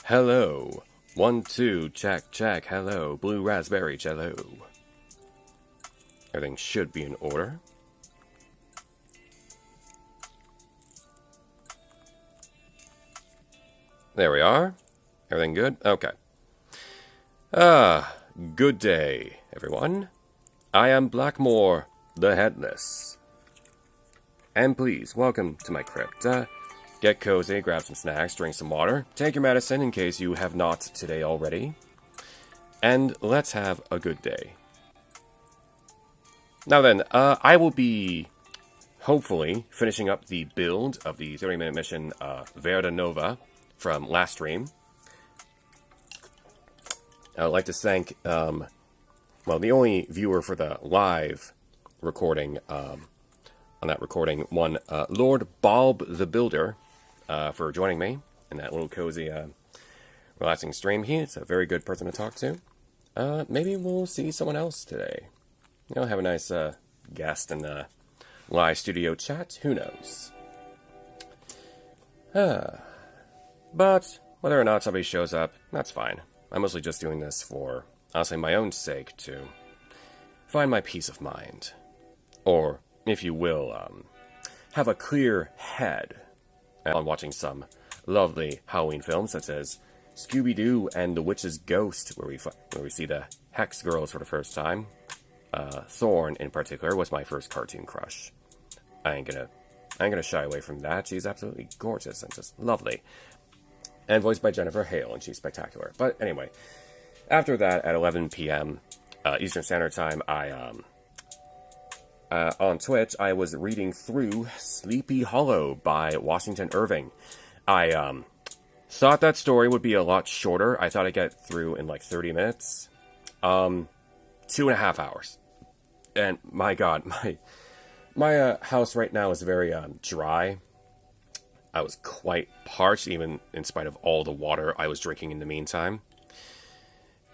Hello. 1, 2, check, check, hello. Blue raspberry, hello. Everything should be in order. There we are. Everything good? Okay. Good day, everyone. I am Blackmoore, the Headless. And please, welcome to my crypt. Get cozy, grab some snacks, drink some water, take your medicine in case you have not today already, and let's have a good day. Now then, I will be, hopefully, finishing up the build of the 30-minute mission, Verdenova, from last stream. I would like to thank, the only viewer for the live recording, on that recording, Lord Bob the Builder, for joining me in that little cozy, relaxing stream. He's a very good person to talk to. Maybe we'll see someone else today. Have a nice, guest in the live studio chat. Who knows? But whether or not somebody shows up, that's fine. I'm mostly just doing this for, honestly, my own sake, to find my peace of mind. Or, if you will, have a clear head on watching some lovely Halloween films, such as Scooby-Doo and the Witch's Ghost, where we see the Hex Girls for the first time. Thorn, in particular, was my first cartoon crush. I ain't gonna shy away from that. She's absolutely gorgeous and just lovely. And voiced by Jennifer Hale, and she's spectacular. But anyway, after that, at 11 p.m. Eastern Standard Time, on Twitch, I was reading through Sleepy Hollow by Washington Irving. I thought that story would be a lot shorter. I thought I'd get through in like 30 minutes. 2.5 hours. And my god, my house right now is very dry. I was quite parched, even in spite of all the water I was drinking in the meantime.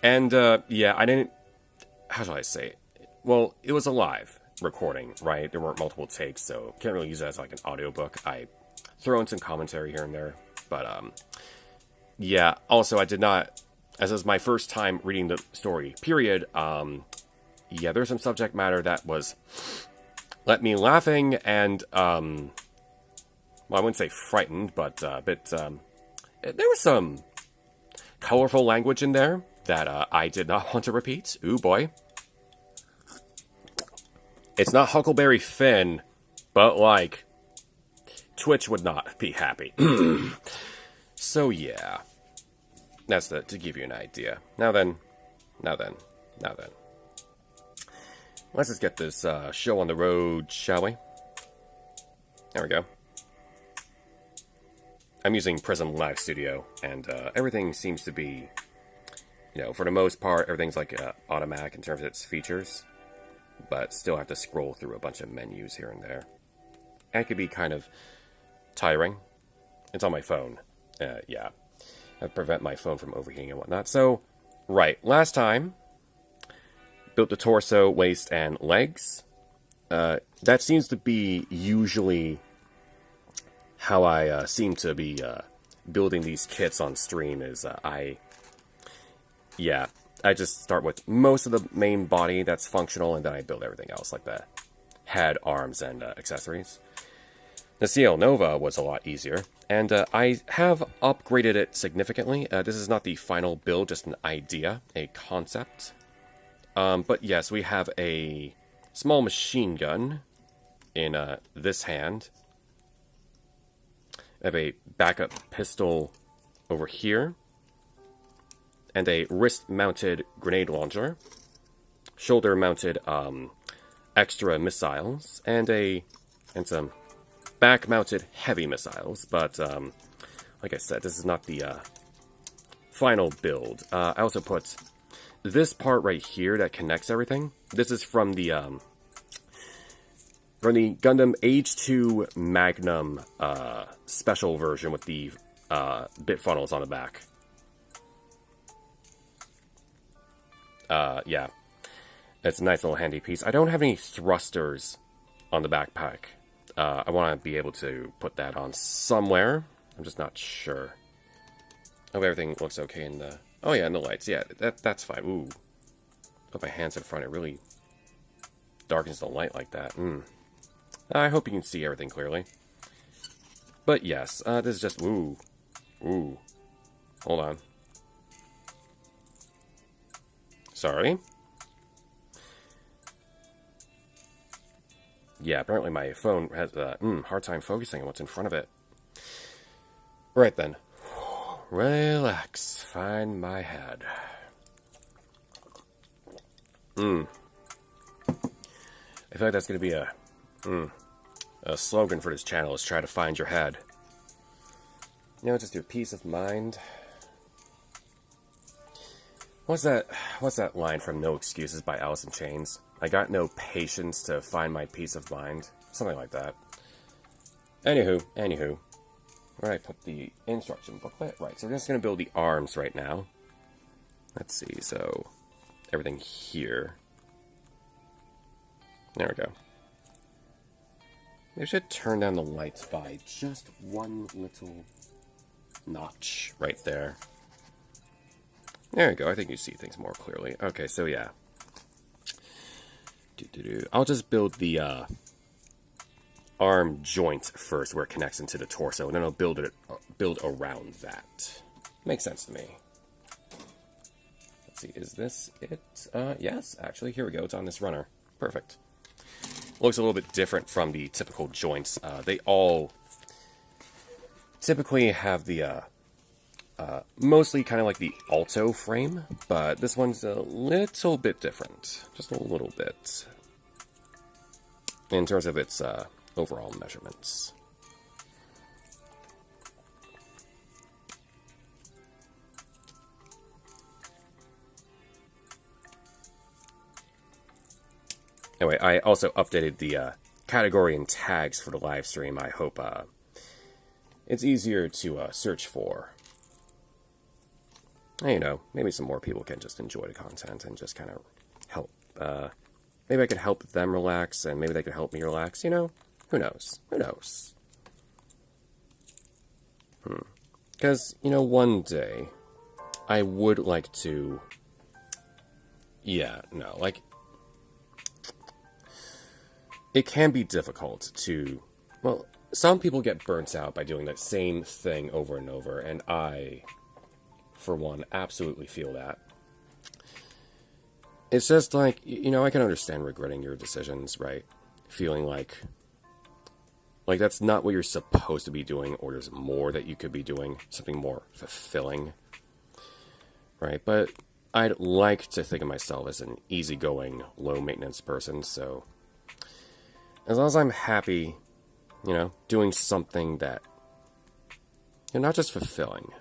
And, yeah, I didn't... How shall I say it? Well, it was a live recording, right? There weren't multiple takes, so can't really use it as, like, an audiobook. I throw in some commentary here and there. But, yeah, also, I did not... As it was my first time reading the story, period, yeah, there's some subject matter that was... Let me laughing and, well, I wouldn't say frightened, but a bit, there was some colorful language in there that I did not want to repeat. Ooh, boy. It's not Huckleberry Finn, but, like, Twitch would not be happy. So, yeah. That's to give you an idea. Now then. Let's just get this show on the road, shall we? There we go. I'm using Prism Live Studio, and everything seems to be, for the most part, everything's like automatic in terms of its features, but still have to scroll through a bunch of menus here and there. And it could be kind of tiring. It's on my phone. Yeah. I prevent my phone from overheating and whatnot. So, right, last time, built the torso, waist, and legs. That seems to be usually how I seem to be building these kits on stream is I just start with most of the main body that's functional, and then I build everything else, like the head, arms, and accessories. The CL Nova was a lot easier, and I have upgraded it significantly. This is not the final build, just an idea, a concept. But yes, we have a small machine gun in this hand. I have a backup pistol over here, and a wrist-mounted grenade launcher, shoulder-mounted extra missiles, and some back-mounted heavy missiles. But like I said, this is not the final build. I also put this part right here that connects everything. This is from the Gundam Age 2 Magnum special version with the bit funnels on the back. Yeah. It's a nice little handy piece. I don't have any thrusters on the backpack. I want to be able to put that on somewhere. I'm just not sure. Hope everything looks okay in the... Oh yeah, in the lights. Yeah, that's fine. Ooh. Put my hands in front. It really darkens the light like that. I hope you can see everything clearly. But yes, this is just... Ooh. Ooh. Hold on. Sorry. Yeah, apparently my phone has a hard time focusing on what's in front of it. Right then. Relax. Find my head. I feel like that's going to be a slogan for this channel, is try to find your head. You know, just your peace of mind. What's that line from No Excuses by Alice in Chains? I got no patience to find my peace of mind. Something like that. Anywho. Where did I put the instruction booklet? Right, so we're just going to build the arms right now. Let's see, so everything here. There we go. Maybe I should turn down the lights by just one little notch right there. There we go, I think you see things more clearly. Okay, so yeah. I'll just build the arm joint first where it connects into the torso, and then I'll build around that. Makes sense to me. Let's see, is this it? Yes, actually, here we go, it's on this runner. Perfect. Looks a little bit different from the typical joints. They all typically have the mostly kind of like the alto frame, but this one's a little bit different. Just a little bit. In terms of its overall measurements. Anyway, I also updated the category and tags for the live stream. I hope it's easier to search for. And, you know, maybe some more people can just enjoy the content and just kind of help. Maybe I could help them relax, and maybe they could help me relax, you know? Who knows? Who knows? Because, you know, one day, I would like to... Yeah, no, like... It can be difficult to... Well, some people get burnt out by doing the same thing over and over, and I, for one, absolutely feel that. It's just like, you know, I can understand regretting your decisions, right? Feeling like that's not what you're supposed to be doing, or there's more that you could be doing, something more fulfilling, right? But I'd like to think of myself as an easygoing, low-maintenance person, so as long as I'm happy, you know, doing something that, you know, not just fulfilling,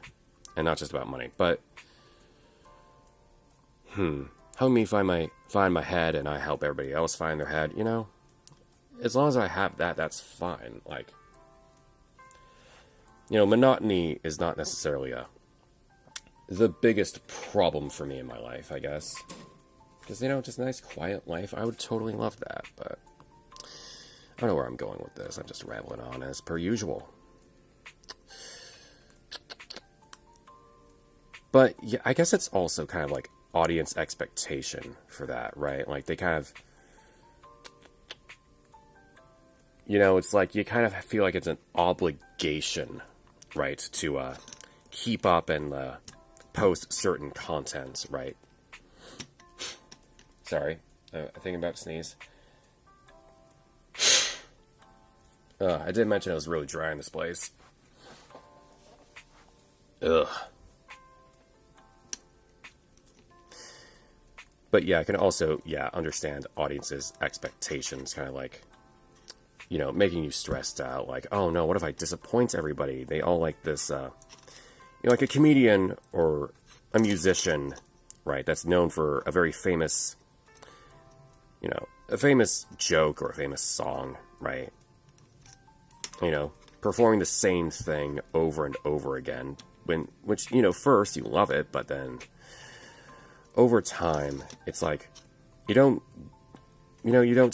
and not just about money, but, help me find my head, and I help everybody else find their head, you know? As long as I have that, that's fine. Like, you know, monotony is not necessarily the biggest problem for me in my life, I guess. Because, you know, just a nice, quiet life, I would totally love that, but I don't know where I'm going with this. I'm just rambling on as per usual. But, yeah, I guess it's also kind of like audience expectation for that, right? Like, they kind of... You know, it's like you kind of feel like it's an obligation, right, to keep up and post certain content, right? Sorry, I think I'm about to sneeze. I did mention it was really dry in this place. Ugh. But yeah, I can also, understand audiences' expectations, kind of like, you know, making you stressed out, like, oh no, what if I disappoint everybody? They all like this, you know, like a comedian or a musician, right, that's known for a very famous, you know, a famous joke or a famous song, right? You know, performing the same thing over and over again, which, you know, first you love it, but then over time, it's like, you don't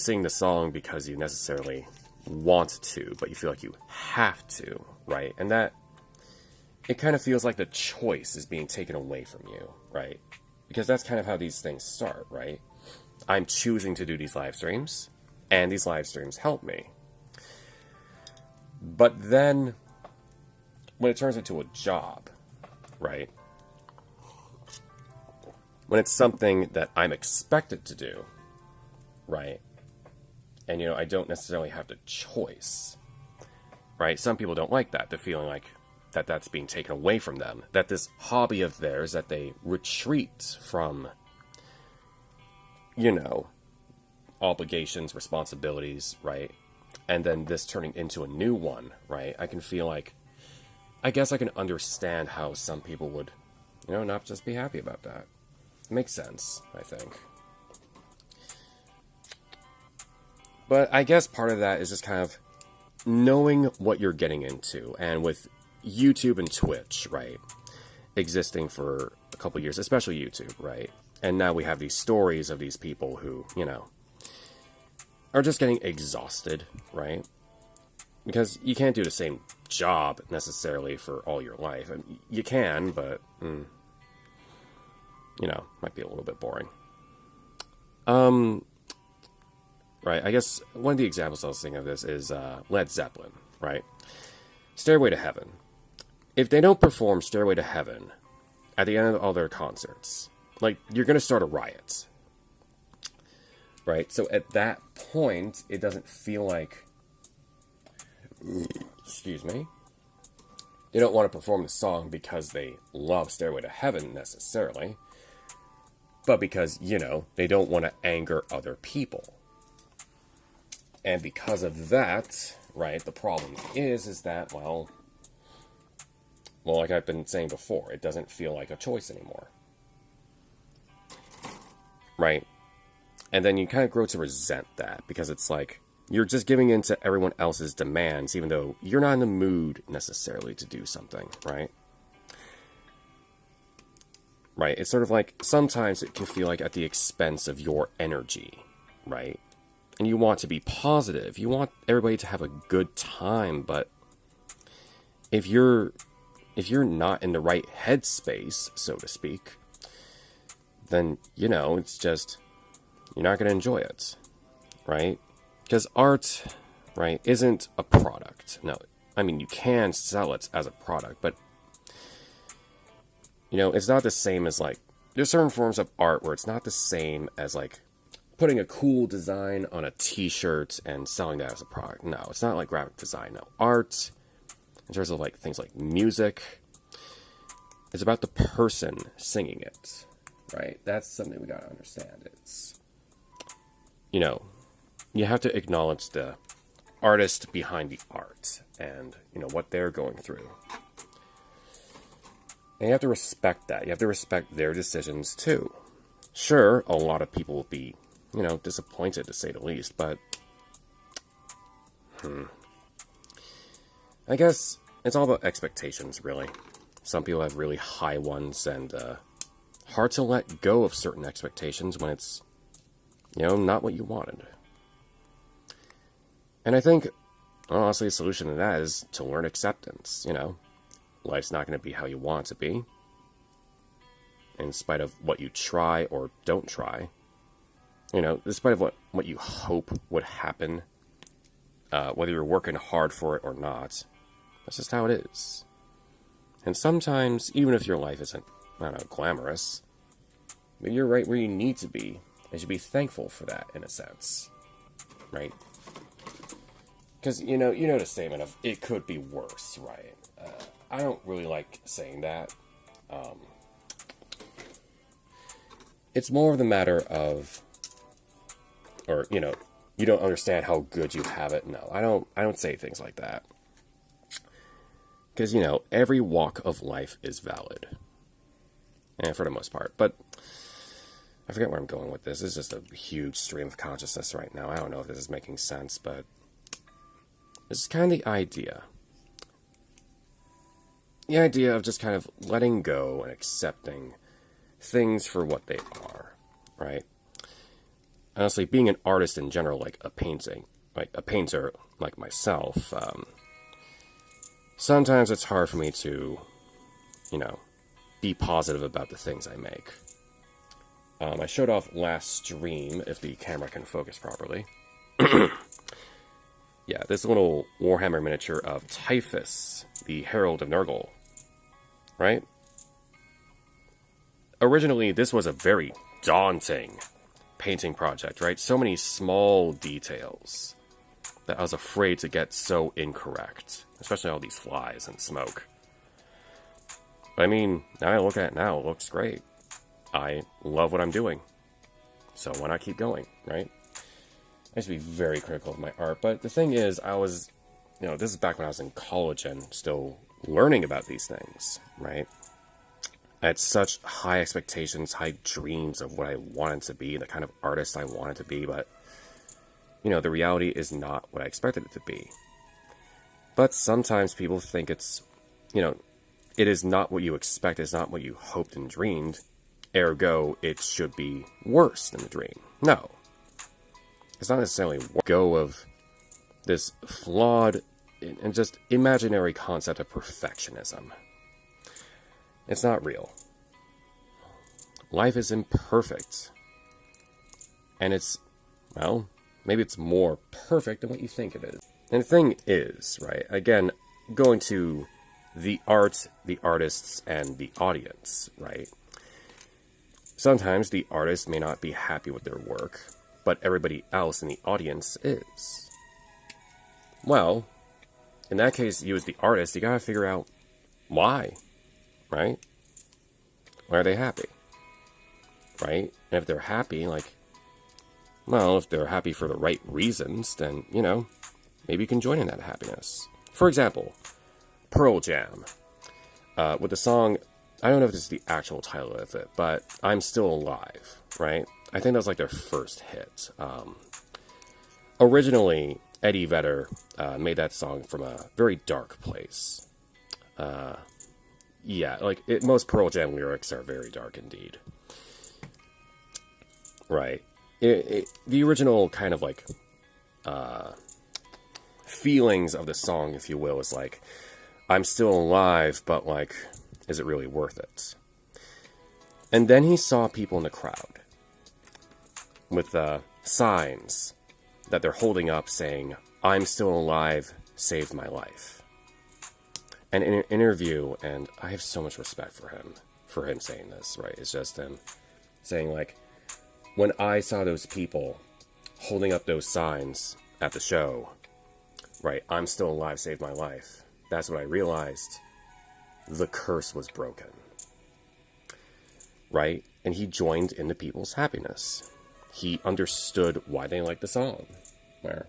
sing the song because you necessarily want to, but you feel like you have to, right? And that it kind of feels like the choice is being taken away from you, right? Because that's kind of how these things start, right? I'm choosing to do these live streams, and these live streams help me. But then, when it turns into a job, right? When it's something that I'm expected to do, right? And, I don't necessarily have the choice, right? Some people don't like that. They're feeling like that's being taken away from them. That this hobby of theirs that they retreat from, obligations, responsibilities, right? And then this turning into a new one, right? I can feel like, I guess I can understand how some people would, not just be happy about that. It makes sense, I think. But I guess part of that is just kind of knowing what you're getting into. And with YouTube and Twitch, right, existing for a couple years, especially YouTube, right? And now we have these stories of these people who, are just getting exhausted, right? Because you can't do the same job necessarily for all your life. I mean, you can, but, might be a little bit boring. Right, I guess one of the examples I was thinking of this is Led Zeppelin, right? Stairway to Heaven. If they don't perform Stairway to Heaven at the end of all their concerts, like, you're going to start a riot. Right? So at that point, it doesn't feel like, excuse me, they don't want to perform the song because they love Stairway to Heaven necessarily, but because, they don't want to anger other people. And because of that, right, the problem is that, well, like I've been saying before, it doesn't feel like a choice anymore. Right? And then you kind of grow to resent that, because it's like, you're just giving in to everyone else's demands, even though you're not in the mood necessarily to do something, right? Right? It's sort of like, sometimes it can feel like at the expense of your energy, right? And you want to be positive. You want everybody to have a good time, but if you're not in the right headspace, so to speak, then, it's just, you're not going to enjoy it, right? Because art, right, isn't a product. No, I mean, you can sell it as a product, but, it's not the same as, like, there's certain forms of art where it's not the same as, like, putting a cool design on a t-shirt and selling that as a product. No, it's not like graphic design. No, art, in terms of, like, things like music, it's about the person singing it, right? That's something we gotta understand. It's, you have to acknowledge the artist behind the art and, what they're going through. And you have to respect that. You have to respect their decisions, too. Sure, a lot of people will be, disappointed, to say the least, but, I guess it's all about expectations, really. Some people have really high ones, and hard to let go of certain expectations when it's, not what you wanted. And I think, honestly, the solution to that is to learn acceptance, Life's not going to be how you want it to be, in spite of what you try or don't try. In spite of what you hope would happen, whether you're working hard for it or not. That's just how it is. And sometimes, even if your life isn't, glamorous, but you're right where you need to be, and should be thankful for that, in a sense. Right? Because, the statement of, it could be worse, right? I don't really like saying that. It's more of the matter of, or, you don't understand how good you have it. No, I don't say things like that. Because, every walk of life is valid. And for the most part. But I forget where I'm going with this. It's just a huge stream of consciousness right now. I don't know if this is making sense, but this is kind of the idea. The idea of just kind of letting go and accepting things for what they are, right? Honestly, being an artist in general, like a painter like myself, sometimes it's hard for me to, be positive about the things I make. I showed off last stream, if the camera can focus properly. Yeah, this little Warhammer miniature of Typhus, the Herald of Nurgle. Right? Originally, this was a very daunting painting project, right? So many small details that I was afraid to get so incorrect. Especially all these flies and smoke. But I mean, now I look at it now, it looks great. I love what I'm doing. So why not keep going, right? I used to be very critical of my art, but the thing is, I was, this is back when I was in college and still learning about these things, right? I had such high expectations, high dreams of what I wanted to be, the kind of artist I wanted to be, but, the reality is not what I expected it to be. But sometimes people think it's, it is not what you expect, it's not what you hoped and dreamed, ergo, it should be worse than the dream. No. It's not necessarily go of this flawed and just imaginary concept of perfectionism. It's not real. Life is imperfect. And it's, well, maybe it's more perfect than what you think it is. And the thing is, right, again, going to the art, the artists, and the audience, right? Sometimes the artist may not be happy with their work, but everybody else in the audience is. Well, in that case, you as the artist, you gotta figure out why, right? Why are they happy? Right? And if they're happy, if they're happy for the right reasons, then, maybe you can join in that happiness. For example, Pearl Jam, with the song, I don't know if this is the actual title of it, but I'm Still Alive, right? I think that was their first hit. Originally, Eddie Vedder made that song from a very dark place. Most Pearl Jam lyrics are very dark indeed. Right. The original kind of feelings of the song, if you will, is I'm still alive, but is it really worth it? And then he saw people in the crowd with signs that they're holding up saying, I'm still alive, saved my life. And in an interview, and I have so much respect for him saying this, right? It's just him saying, when I saw those people holding up those signs at the show, right, I'm still alive, saved my life, that's when I realized the curse was broken. Right? And he joined in the people's happiness. He understood why they liked the song. Where,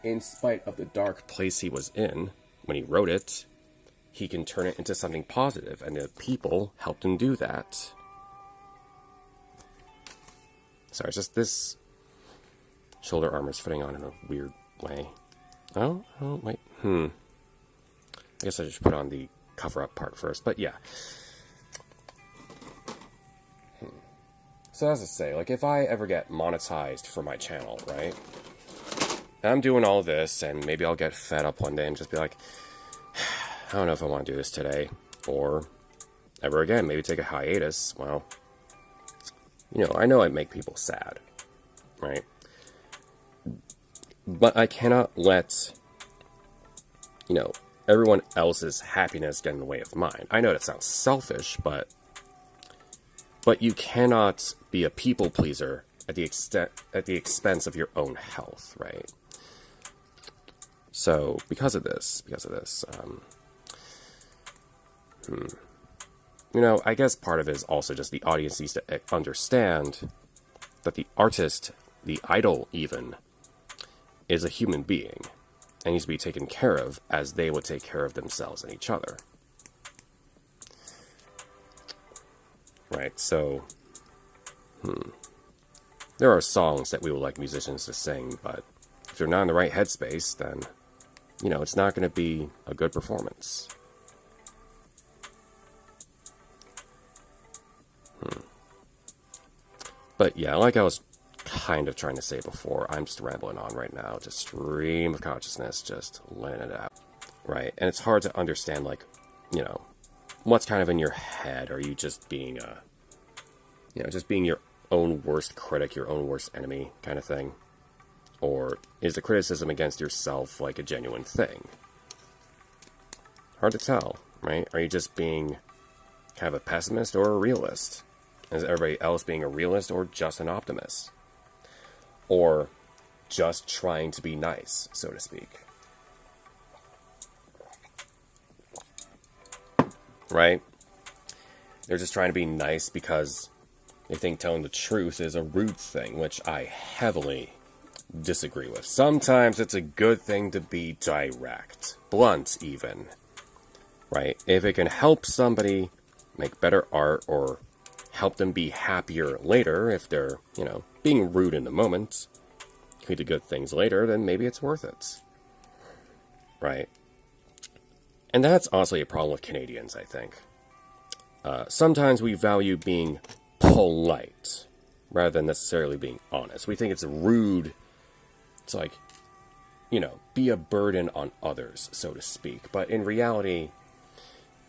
in spite of the dark place he was in, when he wrote it, he can turn it into something positive, and the people helped him do that. Sorry, it's just this shoulder armor is fitting on in a weird way. Oh, wait. I guess I just put on the cover-up part first, but yeah. So as I say, if I ever get monetized for my channel, right? And I'm doing all this, and maybe I'll get fed up one day and just be I don't know if I want to do this today, or ever again, maybe take a hiatus. Well, I know I make people sad, right? But I cannot let, everyone else's happiness get in the way of mine. I know that sounds selfish, but you cannot be a people pleaser at the expense of your own health, right? So because of this, I guess part of it is also just the audience needs to understand that the artist, the idol even, is a human being and needs to be taken care of as they would take care of themselves and each other. Right, so, there are songs that we would like musicians to sing, but if they're not in the right headspace, then, it's not going to be a good performance. But yeah, like I was kind of trying to say before, I'm just rambling on right now, just stream of consciousness, just letting it out, right? And it's hard to understand, what's kind of in your head? Are you just being just being your own worst critic, your own worst enemy kind of thing? Or is the criticism against yourself like a genuine thing? Hard to tell, right? Are you just being kind of a pessimist or a realist? Is everybody else being a realist or just an optimist? Or just trying to be nice, so to speak? Right? They're just trying to be nice because they think telling the truth is a rude thing, which I heavily disagree with. Sometimes it's a good thing to be direct, blunt even, right? If it can help somebody make better art or help them be happier later, if they're, being rude in the moment, lead to good things later, then maybe it's worth it, right? And that's honestly a problem with Canadians, I think. Sometimes we value being polite rather than necessarily being honest. We think it's rude to, like, be a burden on others, so to speak. But in reality,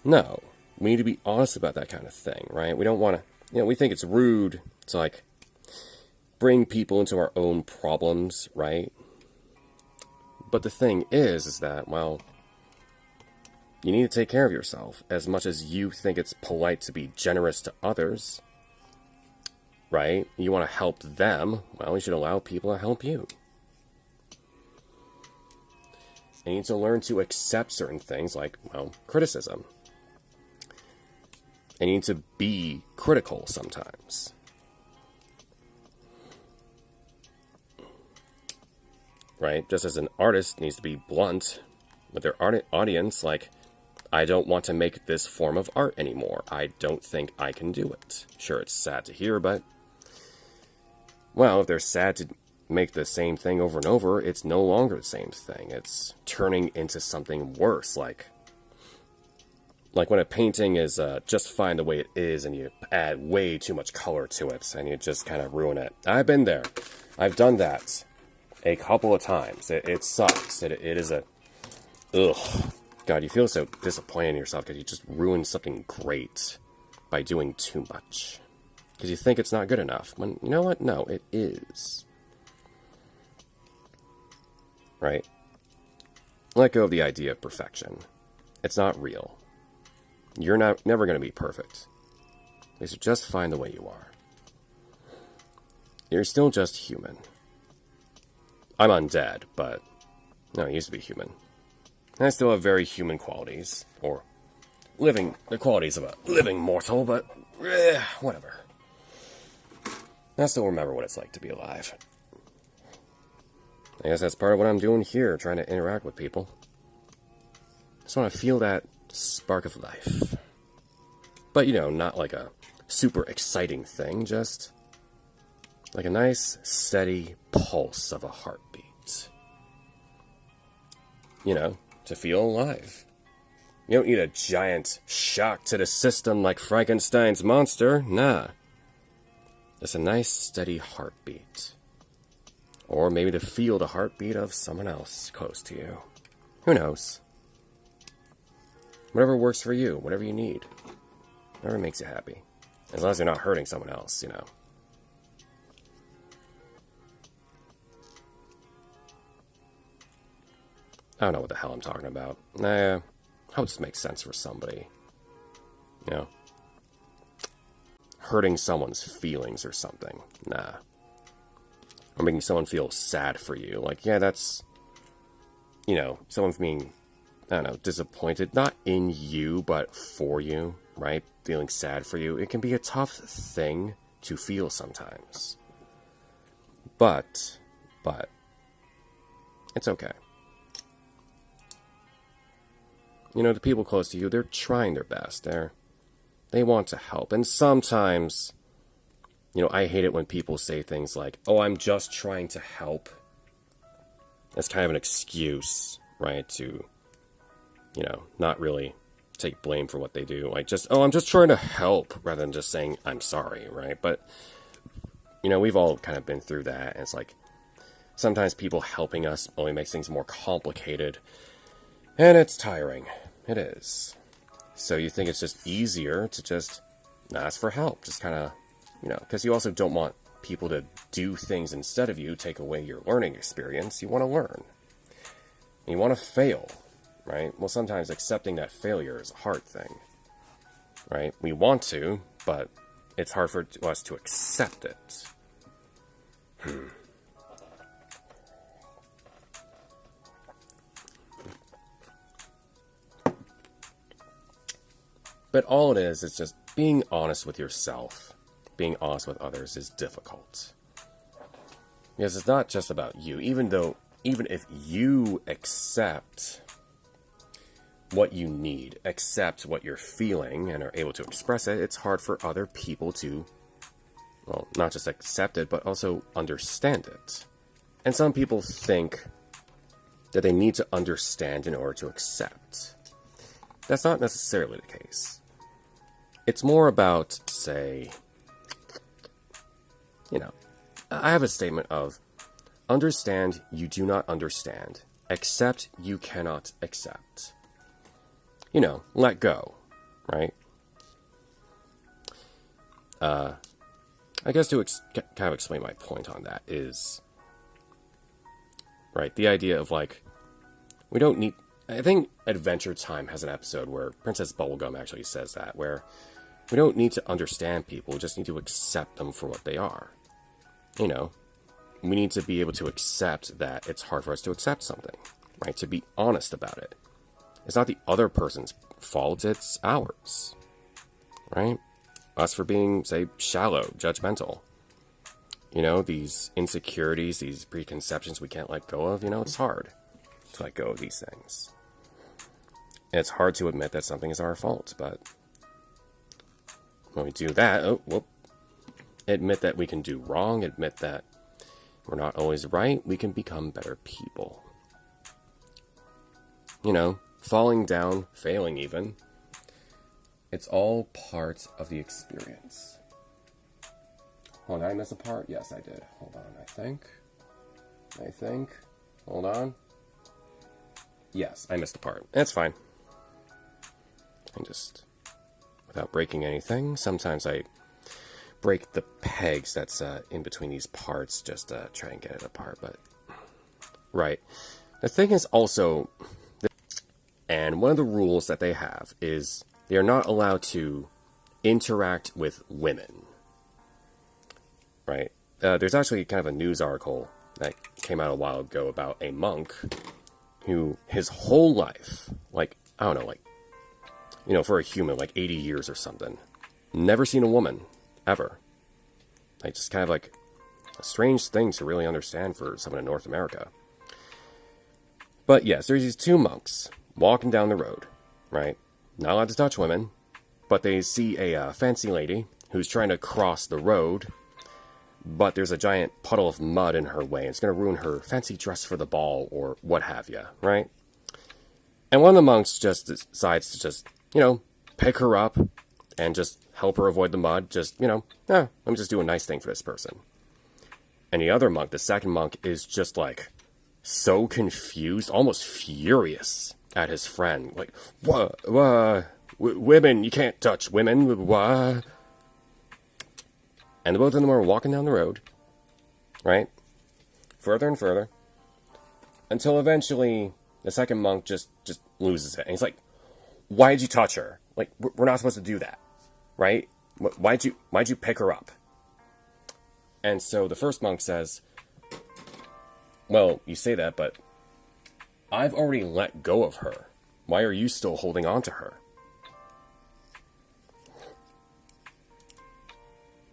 no. We need to be honest about that kind of thing, right? We don't want to, we think it's rude to, like, bring people into our own problems, right? But the thing is that, well, you need to take care of yourself as much as you think it's polite to be generous to others, right? You want to help them, well, you should allow people to help you. And you need to learn to accept certain things like, criticism. And you need to be critical sometimes. Right? Just as an artist needs to be blunt with their audience, like, I don't want to make this form of art anymore. I don't think I can do it. Sure, it's sad to hear, but, well, if they're sad to make the same thing over and over, it's no longer the same thing. It's turning into something worse, like when a painting is just fine the way it is and you add way too much color to it and you just kind of ruin it. I've been there. I've done that a couple of times. It sucks. It is a... Ugh. God, you feel so disappointed in yourself because you just ruined something great by doing too much. Because you think it's not good enough. When, you know what? No, it is. Right? Let go of the idea of perfection. It's not real. You're never going to be perfect. You should just find the way you are. You're still just human. I'm undead, but no, I used to be human. And I still have very human qualities, or the qualities of a living mortal, but whatever. I still remember what it's like to be alive. I guess that's part of what I'm doing here, trying to interact with people. Just want to feel that spark of life. But, not like a super exciting thing, just like a nice, steady pulse of a heartbeat. To feel alive. You don't need a giant shock to the system like Frankenstein's monster, nah. Just a nice, steady heartbeat. Or maybe to feel the heartbeat of someone else close to you. Who knows? Whatever works for you, whatever you need. Whatever makes you happy. As long as you're not hurting someone else, I don't know what the hell I'm talking about. I hope this makes sense for somebody. Hurting someone's feelings or something. Nah. Or making someone feel sad for you. Like, yeah, that's, someone being, disappointed. Not in you, but for you, right? Feeling sad for you. It can be a tough thing to feel sometimes. But, it's okay. The people close to you, they're trying their best. They want to help. And sometimes, I hate it when people say things like, oh, I'm just trying to help. That's kind of an excuse, right, to, not really take blame for what they do. Like, I'm just trying to help, rather than just saying, I'm sorry, right? But, we've all kind of been through that. And it's like, sometimes people helping us only makes things more complicated. And it's tiring. It is. So you think it's just easier to just ask for help. Just kind of, because you also don't want people to do things instead of you, take away your learning experience. You want to learn. You want to fail, right? Well, sometimes accepting that failure is a hard thing, right? We want to, but it's hard for us to accept it. But all it is just being honest with yourself. Being honest with others is difficult. Because it's not just about you. Even if you accept what you need, accept what you're feeling, and are able to express it, it's hard for other people to, well, not just accept it, but also understand it. And some people think that they need to understand in order to accept. That's not necessarily the case. It's more about, say, I have a statement of, understand you do not understand, accept you cannot accept. Let go, right? I guess to kind of explain my point on that is, right, the idea of, we don't need... I think Adventure Time has an episode where Princess Bubblegum actually says that, where we don't need to understand people, we just need to accept them for what they are. We need to be able to accept that it's hard for us to accept something, right? To be honest about it. It's not the other person's fault, it's ours, right? Us for being, say, shallow, judgmental. These insecurities, these preconceptions we can't let go of, it's hard to let go of these things. And it's hard to admit that something is our fault, but when we do that, admit that we can do wrong, admit that we're not always right, we can become better people. Falling down, failing even, it's all part of the experience. Hold on, did I miss a part? Yes, I did. Hold on, I think. Hold on. Yes, I missed a part. That's fine. And just, without breaking anything, sometimes I break the pegs that's in between these parts just to try and get it apart, but... Right. The thing is also... And one of the rules that they have is they are not allowed to interact with women. Right? There's actually kind of a news article that came out a while ago about a monk who, his whole life, for a human, 80 years or something, never seen a woman, ever. Just kind of a strange thing to really understand for someone in North America. But yes, there's these two monks walking down the road, right? Not allowed to touch women, but they see a fancy lady who's trying to cross the road, but there's a giant puddle of mud in her way, and it's going to ruin her fancy dress for the ball, or what have you, right? And one of the monks just decides to just, pick her up and just help her avoid the mud, let me just do a nice thing for this person. And the other monk, the second monk, is just, so confused, almost furious at his friend. Women, you can't touch women, what? And both of them are walking down the road, right? Further and further, until eventually the second monk just loses it. And he's like, why'd you touch her? We're not supposed to do that, right? Why'd you pick her up? And so the first monk says, well, you say that, but I've already let go of her. Why are you still holding on to her?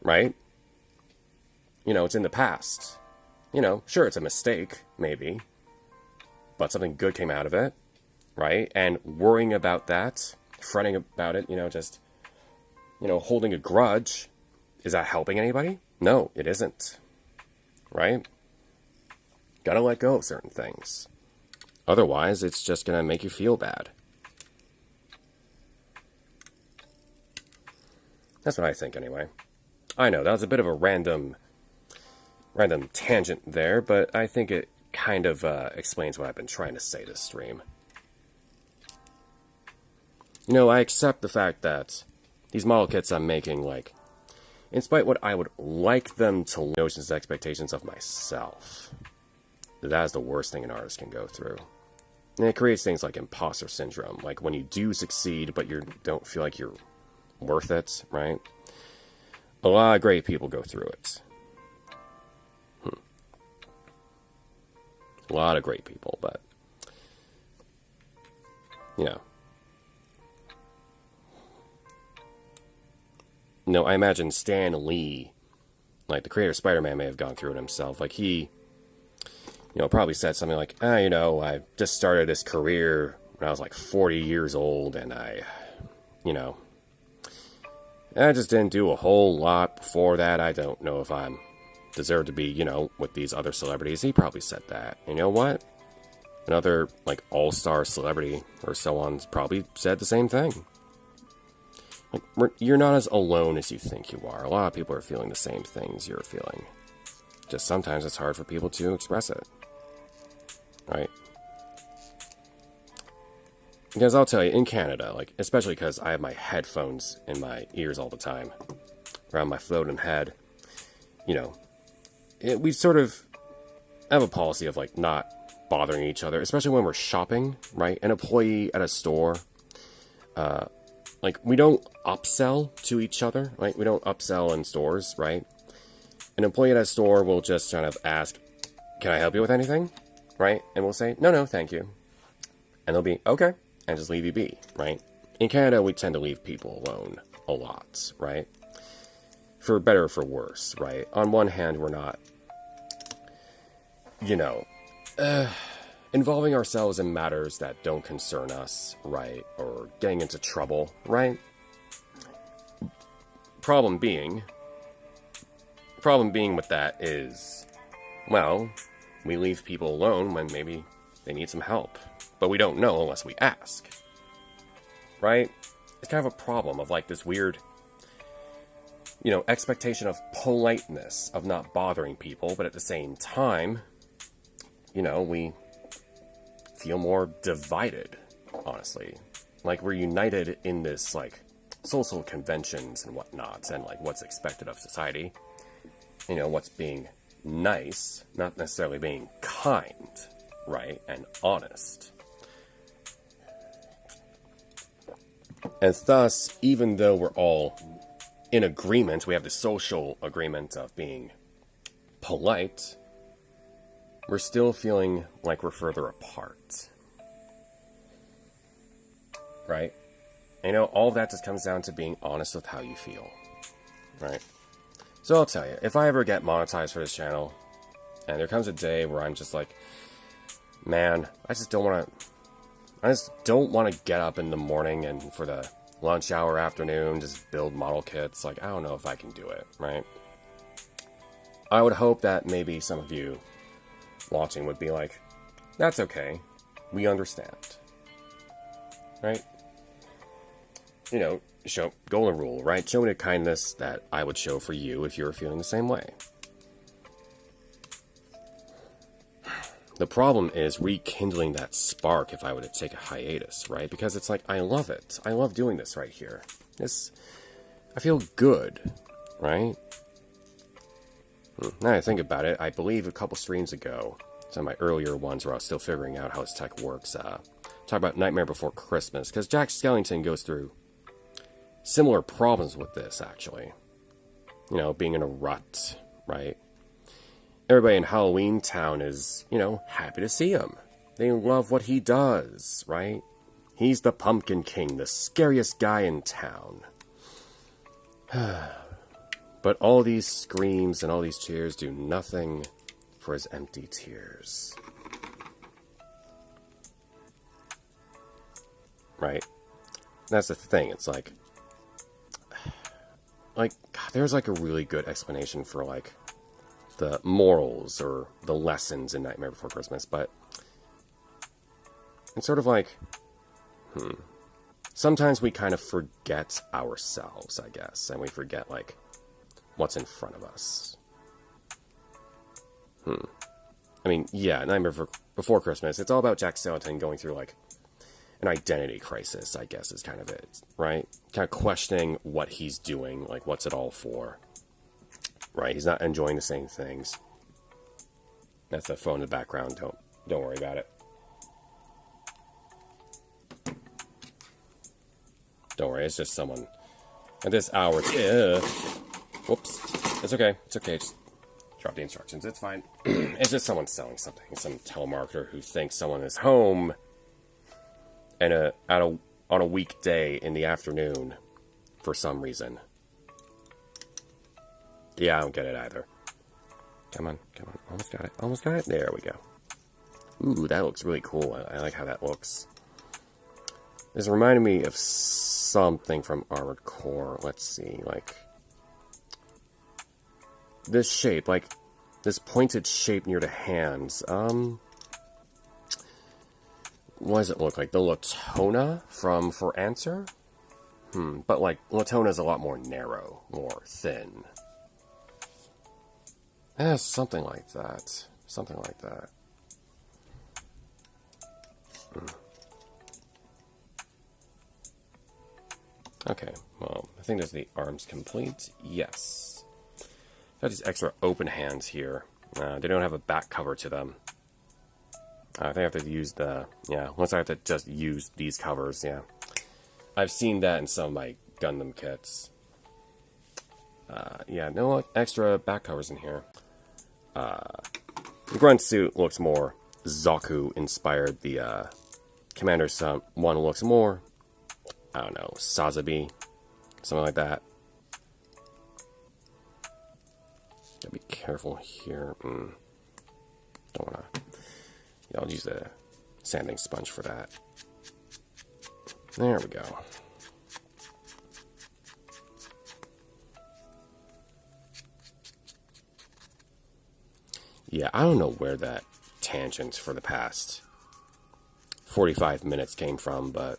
Right? It's in the past. Sure, it's a mistake, maybe. But something good came out of it, right? And worrying about that, fretting about it, holding a grudge, is that helping anybody? No, it isn't. Right? Gotta let go of certain things. Otherwise, it's just gonna make you feel bad. That's what I think, anyway. I know, that was a bit of a random tangent there, but I think it kind of explains what I've been trying to say this stream. I accept the fact that these model kits I'm making, like, in spite what I would like them to notions and expectations of myself. That is the worst thing an artist can go through. And it creates things like imposter syndrome, like when you do succeed, but you don't feel like you're worth it, right? A lot of great people go through it. A lot of great people, but, I imagine Stan Lee, like the creator of Spider-Man, may have gone through it himself. Like he, probably said something like, I just started this career when I was like 40 years old, and I just didn't do a whole lot before that. I don't know if I'm deserve to be, with these other celebrities. He probably said that. You know what? Another, like, all-star celebrity or so on probably said the same thing. Like, you're not as alone as you think you are. A lot of people are feeling the same things you're feeling. Just sometimes it's hard for people to express it. Right? Because I'll tell you, in Canada, like, especially because I have my headphones in my ears all the time, around my floating head, we sort of have a policy of, like, not bothering each other, especially when we're shopping, right? An employee at a store, we don't upsell to each other, right? We don't upsell in stores, right? An employee at a store will just kind of ask, can I help you with anything? Right? And we'll say, no, thank you. And they'll be, okay, and just leave you be, right? In Canada, we tend to leave people alone a lot, right? For better or for worse, right? On one hand, we're not, involving ourselves in matters that don't concern us, right? Or getting into trouble, right? Problem being with that is, well, we leave people alone when maybe they need some help. But we don't know unless we ask. Right? It's kind of a problem of, like, this weird, expectation of politeness, of not bothering people, but at the same time, we feel more divided, honestly. Like, we're united in this, like, social conventions and whatnot, and, like, what's expected of society. What's being nice, not necessarily being kind, right, and honest. And thus, even though we're all in agreement, we have the social agreement of being polite, we're still feeling like we're further apart. Right? All of that just comes down to being honest with how you feel. Right? So I'll tell you, if I ever get monetized for this channel, and there comes a day where I'm just like, man, I just don't want to get up in the morning and for the lunch hour afternoon, just build model kits. Like, I don't know if I can do it, right? I would hope that maybe some of you watching would be like, that's okay. We understand. Right? Show golden rule, right? Show me the kindness that I would show for you if you were feeling the same way. The problem is rekindling that spark if I were to take a hiatus, right? Because it's like, I love it. I love doing this right here. I feel good, right? Now I think about it, I believe a couple streams ago, some of my earlier ones where I was still figuring out how this tech works, talk about Nightmare Before Christmas, because Jack Skellington goes through similar problems with this, actually. Being in a rut, right? Everybody in Halloween Town is, happy to see him. They love what he does, right? He's the Pumpkin King, the scariest guy in town. But all these screams and all these cheers do nothing for his empty tears. Right? That's the thing, it's like, God, there's like a really good explanation for like the morals or the lessons in Nightmare Before Christmas, but it's sort of like, sometimes we kind of forget ourselves, I guess, and we forget like what's in front of us. I mean, yeah, Nightmare Before Christmas, it's all about Jack Skellington going through like an identity crisis, I guess, is kind of it, right? Kind of questioning what he's doing, like, what's it all for, right? He's not enjoying the same things. That's the phone in the background. Don't worry about it. Don't worry, it's just someone. At this hour, whoops. It's okay. It's okay. Just drop the instructions. It's fine. It's just someone selling something. Some telemarketer who thinks someone is home and on a weekday in the afternoon for some reason. Yeah, I don't get it either. Come on. Almost got it. There we go. Ooh, that looks really cool. I like how that looks. This reminded me of something from Armored Core. Let's see, like this shape, like this pointed shape near the hands. What does it look like? The Latona from For Answer? But like Latona is a lot more narrow, more thin. Yeah, something like that. Something like that. Okay, well, I think there's the arms complete. Yes. Got these extra open hands here. They don't have a back cover to them. I think I have to use once I have to just use these covers, yeah. I've seen that in some of my Gundam kits. Yeah, no extra back covers in here. The grunt suit looks more Zaku inspired. The Commander one looks more, I don't know, Sazabi, something like that. Gotta be careful here. Don't wanna. Yeah, I'll use the sanding sponge for that. There we go. Yeah, I don't know where that tangent for the past 45 minutes came from, but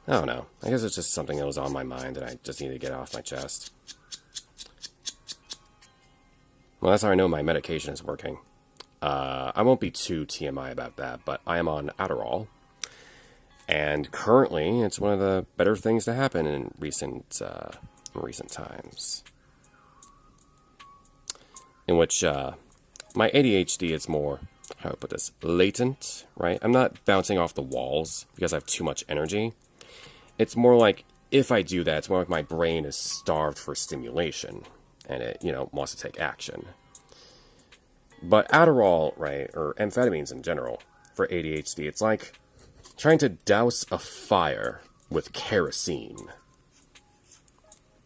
I don't know. I guess it's just something that was on my mind that I just need to get off my chest. Well, that's how I know my medication is working. I won't be too TMI about that, but I am on Adderall. And currently, it's one of the better things to happen in recent times. In which my ADHD is more, how do I put this, latent, right? I'm not bouncing off the walls because I have too much energy. It's more like, if I do that, it's more like my brain is starved for stimulation. And it, wants to take action. But Adderall, right, or amphetamines in general, for ADHD, it's like trying to douse a fire with kerosene.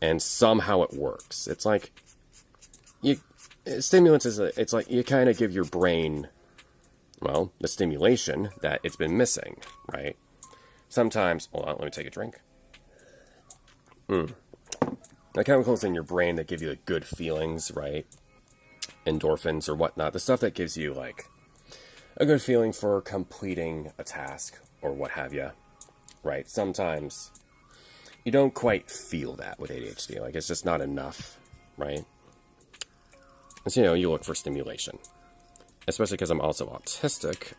And somehow it works. It's like, stimulants it's like you kind of give your brain, well, the stimulation that it's been missing, right? Sometimes, hold on, let me take a drink. The chemicals in your brain that give you the good feelings, right? Endorphins or whatnot. The stuff that gives you, like, a good feeling for completing a task or what have you, right? Sometimes you don't quite feel that with ADHD. Like, it's just not enough, right? And so, you look for stimulation. Especially because I'm also autistic.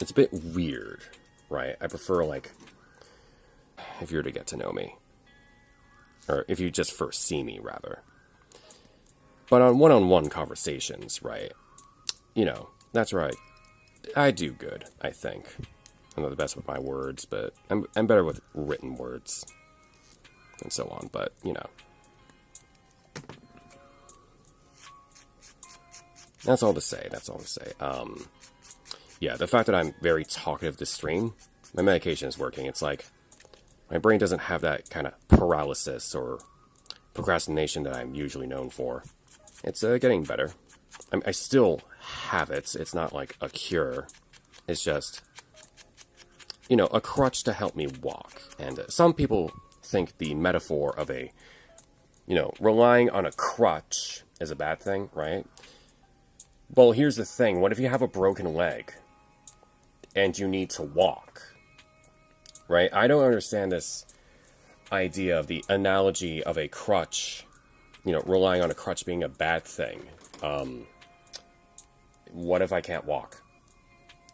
It's a bit weird, right? I prefer, like, if you were to get to know me. Or if you just first see me, rather. But on one-on-one conversations, right? That's right. I do good, I think. I'm not the best with my words, but I'm better with written words. And so on, but, That's all to say. Yeah, the fact that I'm very talkative this stream, my medication is working. It's like, my brain doesn't have that kind of paralysis or procrastination that I'm usually known for. It's getting better. I still have it. It's not like a cure. It's just, a crutch to help me walk. And some people think the metaphor of relying on a crutch is a bad thing, right? Well, here's the thing. What if you have a broken leg and you need to walk? Right? I don't understand this idea of the analogy of a crutch, relying on a crutch being a bad thing. What if I can't walk?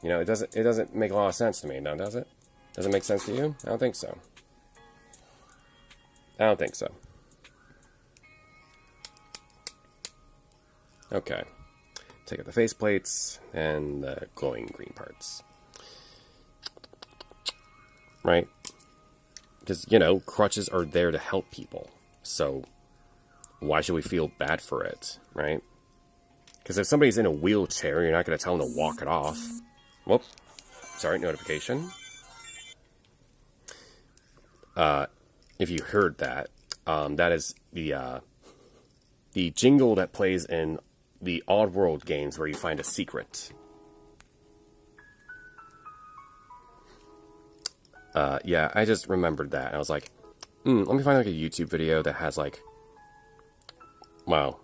You know, it doesn't make a lot of sense to me, now does it? Does it make sense to you? I don't think so. I don't think so. Okay. Take out the faceplates and the glowing green parts. Right? Because, you know, crutches are there to help people. So, why should we feel bad for it, right? Because if somebody's in a wheelchair, you're not going to tell them to walk it off. Whoop. Sorry, notification. If you heard that, that is the jingle that plays in the Oddworld games where you find a secret. Yeah, I just remembered that. I was like, let me find like a YouTube video that has like, wow,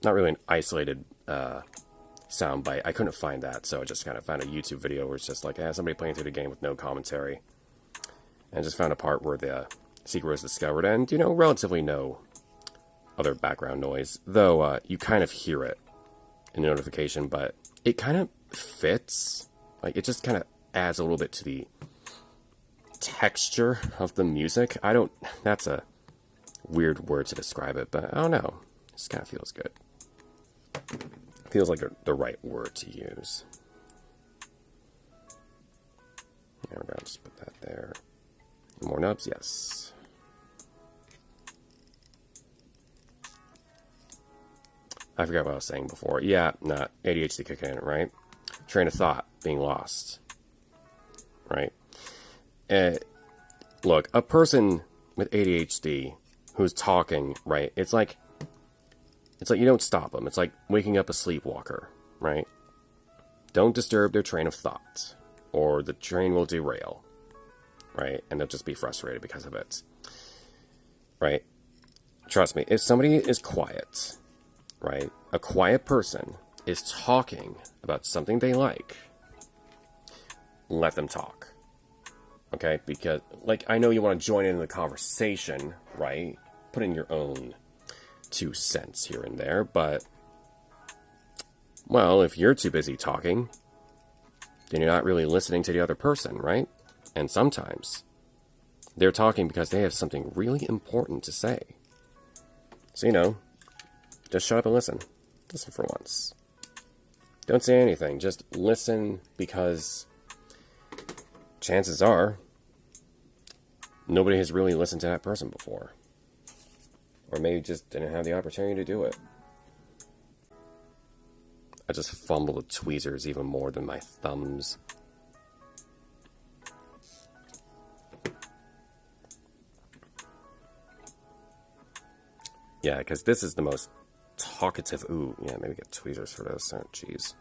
not really an isolated sound bite. I couldn't find that, so I just kind of found a YouTube video where it's just like, somebody playing through the game with no commentary. And I just found a part where the secret was discovered, and, you know, relatively no other background noise. Though, you kind of hear it in the notification, but it kind of fits. Like, it just kind of adds a little bit to the texture of the music. That's a weird word to describe it, but I don't know. It just kind of feels good. Feels like the right word to use. There we go, just put that there. More nubs, yes. I forgot what I was saying before. Yeah, not ADHD kicking in, right? Train of thought being lost, right? Look, a person with ADHD who's talking, right? It's like you don't stop them. It's like waking up a sleepwalker, right? Don't disturb their train of thought, or the train will derail, right? And they'll just be frustrated because of it, right? Trust me, if somebody is quiet, right? A quiet person is talking about something they like, let them talk. Okay? Because, like, I know you want to join in the conversation, right? Put in your own 2 cents here and there, but, well, if you're too busy talking, then you're not really listening to the other person, right? And sometimes they're talking because they have something really important to say. So, you know, just shut up and listen. Listen for once. Don't say anything. Just listen, because chances are nobody has really listened to that person before. Or maybe just didn't have the opportunity to do it. I just fumble the tweezers even more than my thumbs. Yeah, because this is the most talkative. Ooh, yeah, maybe get tweezers for this. Oh, jeez.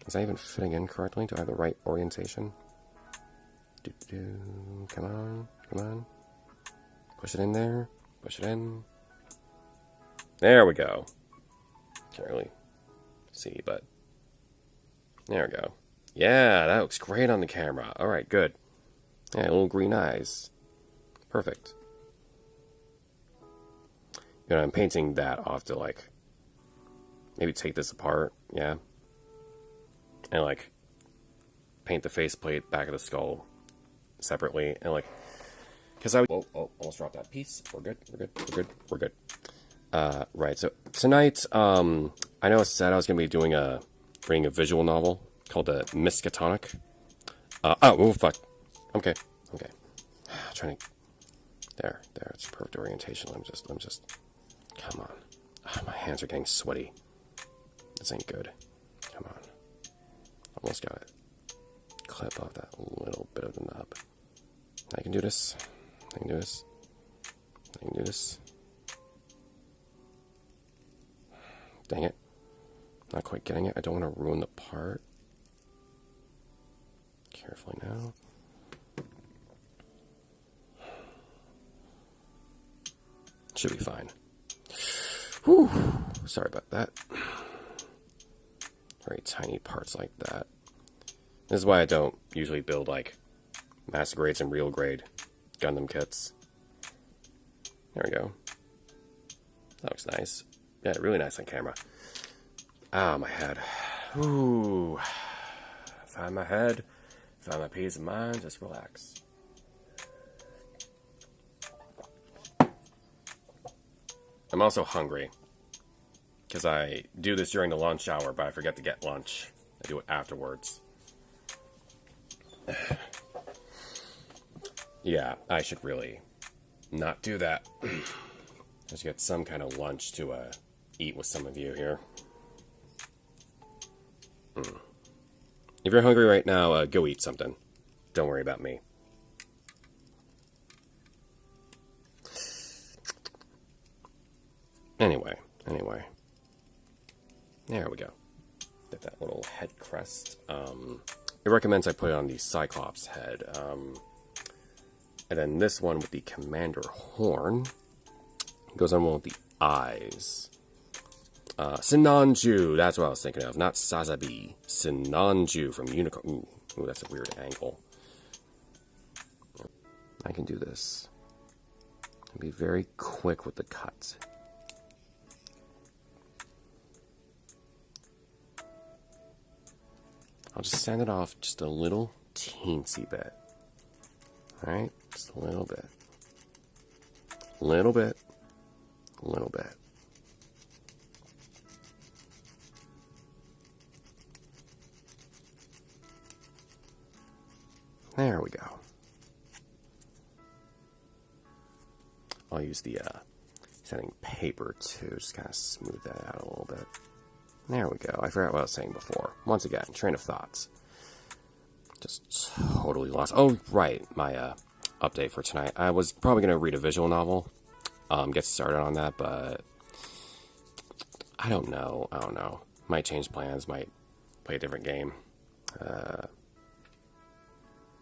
Is that even fitting in correctly? Do I have the right orientation? Come on, come on. Push it in there. Push it in. There we go. Can't really see, but there we go. Yeah, that looks great on the camera. All right, good. Yeah, little green eyes. Perfect. You know, I'm painting that off to, like, maybe take this apart, yeah, and, like, paint the faceplate, back of the skull separately, and, like, because I... Whoa, almost dropped that piece. We're good. Right, so tonight, I know I said I was going to be reading a visual novel called Miskatonic. Oh, fuck. Okay. Trying to... There, it's perfect orientation. I'm just... Come on. Oh, my hands are getting sweaty. This ain't good. Come on. Almost got it. Clip off that little bit of the knob. I can do this. Dang it. Not quite getting it. I don't want to ruin the part. Carefully now. Should be fine. Whew. Sorry about that. Very tiny parts like that. This is why I don't usually build, like, master grades and real grade Gundam kits. There we go. That looks nice. Yeah, really nice on camera. Ah, my head. Ooh. Find my head, find my peace of mind, just relax. I'm also hungry, because I do this during the lunch hour, but I forget to get lunch. I do it afterwards. Yeah, I should really not do that. Just get some kind of lunch to eat with some of you here. If you're hungry right now, go eat something. Don't worry about me. Anyway. There we go. Get that little head crest. It recommends I put it on the Cyclops head. And then this one with the Commander Horn goes on one with the eyes. Sinanju, that's what I was thinking of. Not Sazabi. Sinanju from Unicorn. Ooh, that's a weird angle. I can do this. I'll be very quick with the cut. I'll just sand it off just a little teensy bit. Alright? Just a little bit. Little bit. Little bit. There we go. I'll use the setting paper to just kind of smooth that out a little bit. There we go. I forgot what I was saying before. Once again, train of thoughts. Just totally lost. Oh, right. My update for tonight. I was probably going to read a visual novel. Get started on that, but I don't know. Might change plans. Might play a different game.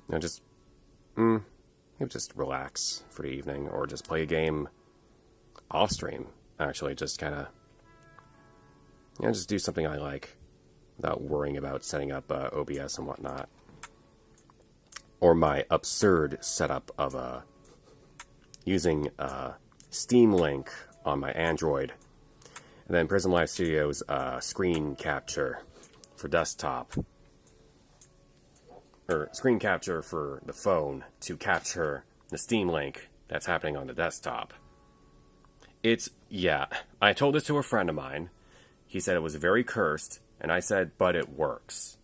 Maybe just relax for the evening, or just play a game off stream. Actually, just kind of, just do something I like without worrying about setting up OBS and whatnot, or my absurd setup of using Steam Link on my Android, and then Prism Live Studios screen capture for desktop. Or screen capture for the phone to capture the Steam Link that's happening on the desktop. I told this to a friend of mine. He said it was very cursed, and I said, but it works.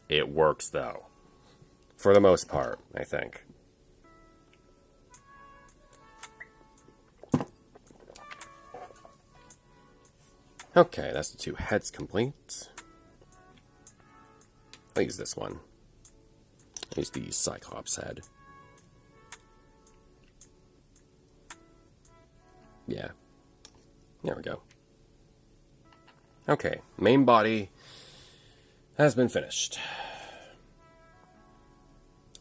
It works, though. For the most part, I think. Okay, that's the two heads complete. I'll use this one. Use the Cyclops head. Yeah. There we go. Okay, main body has been finished.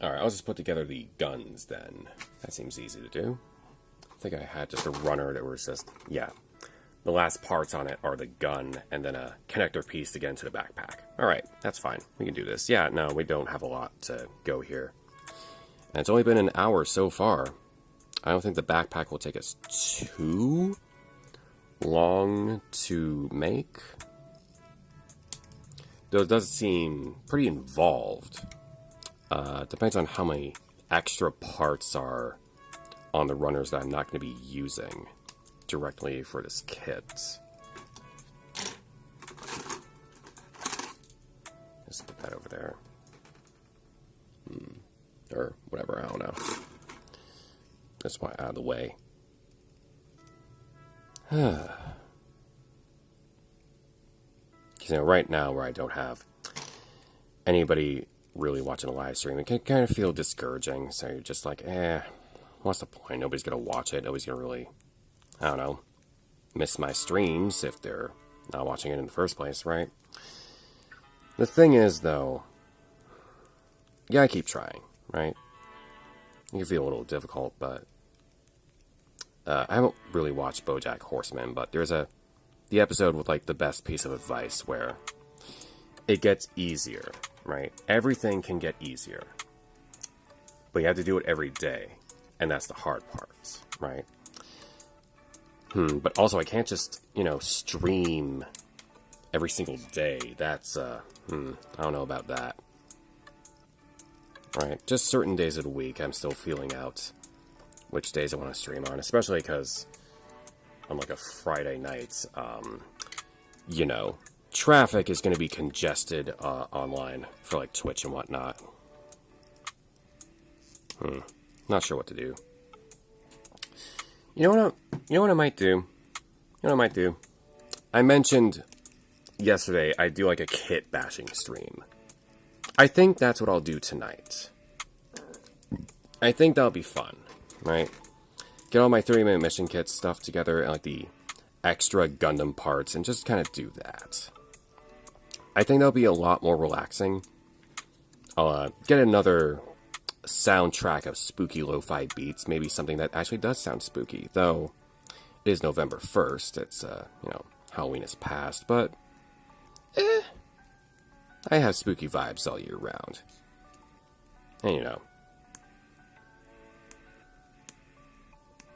Alright, I'll just put together the guns then. That seems easy to do. I think I had just a runner that was just, the last parts on it are the gun, and then a connector piece to get into the backpack. Alright, that's fine. We can do this. Yeah, no, we don't have a lot to go here. And it's only been an hour so far. I don't think the backpack will take us too long to make. Though it does seem pretty involved. Depends on how many extra parts are on the runners that I'm not going to be using directly for this kit. Just put that over there. Or whatever, I don't know. Just want out of the way. Because, right now where I don't have anybody really watching a live stream, it can kind of feel discouraging. So you're just like, what's the point? Nobody's going to watch it. Nobody's going to really, I don't know, miss my streams if they're not watching it in the first place, right? The thing is, though, you gotta keep trying, right? You can feel a little difficult, but I haven't really watched BoJack Horseman, but there's the episode with, like, the best piece of advice where it gets easier, right? Everything can get easier, but you have to do it every day, and that's the hard parts, right? But also I can't just, stream every single day. That's, I don't know about that. right? Just certain days of the week, I'm still feeling out which days I want to stream on, especially because on like a Friday night, you know, traffic is going to be congested online for like Twitch and whatnot. Not sure what to do. You know what I might do? You know what I might do? I mentioned yesterday I do like a kit bashing stream. I think that's what I'll do tonight. I think that'll be fun, right? Get all my 30-minute mission kit stuff together and like the extra Gundam parts and just kind of do that. I think that'll be a lot more relaxing. I'll get another soundtrack of spooky lo-fi beats, maybe something that actually does sound spooky, though it is November 1st, it's, you know, Halloween is past, but, I have spooky vibes all year round. And, you know,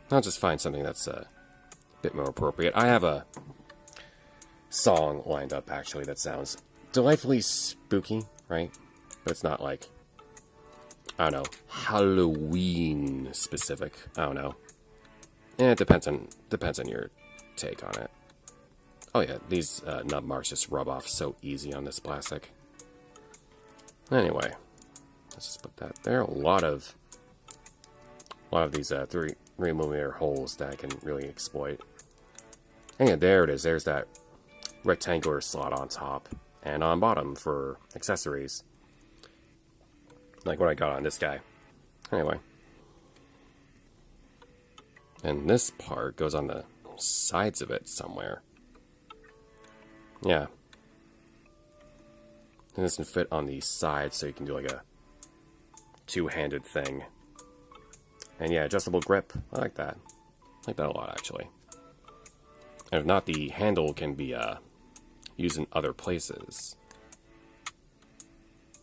I'll just find something that's a bit more appropriate. I have a song lined up, actually, that sounds delightfully spooky, right? But it's not like, I don't know, Halloween specific. I don't know. It depends on your take on it. Oh yeah, these nub marks just rub off so easy on this plastic. Anyway, let's just put that there. A lot of these 3mm holes that I can really exploit. And yeah, there it is. There's that rectangular slot on top and on bottom for accessories. Like what I got on this guy. Anyway. And this part goes on the sides of it somewhere. Yeah. And this can fit on the sides, so you can do like a two-handed thing. And yeah, adjustable grip. I like that. I like that a lot, actually. And if not, the handle can be used in other places.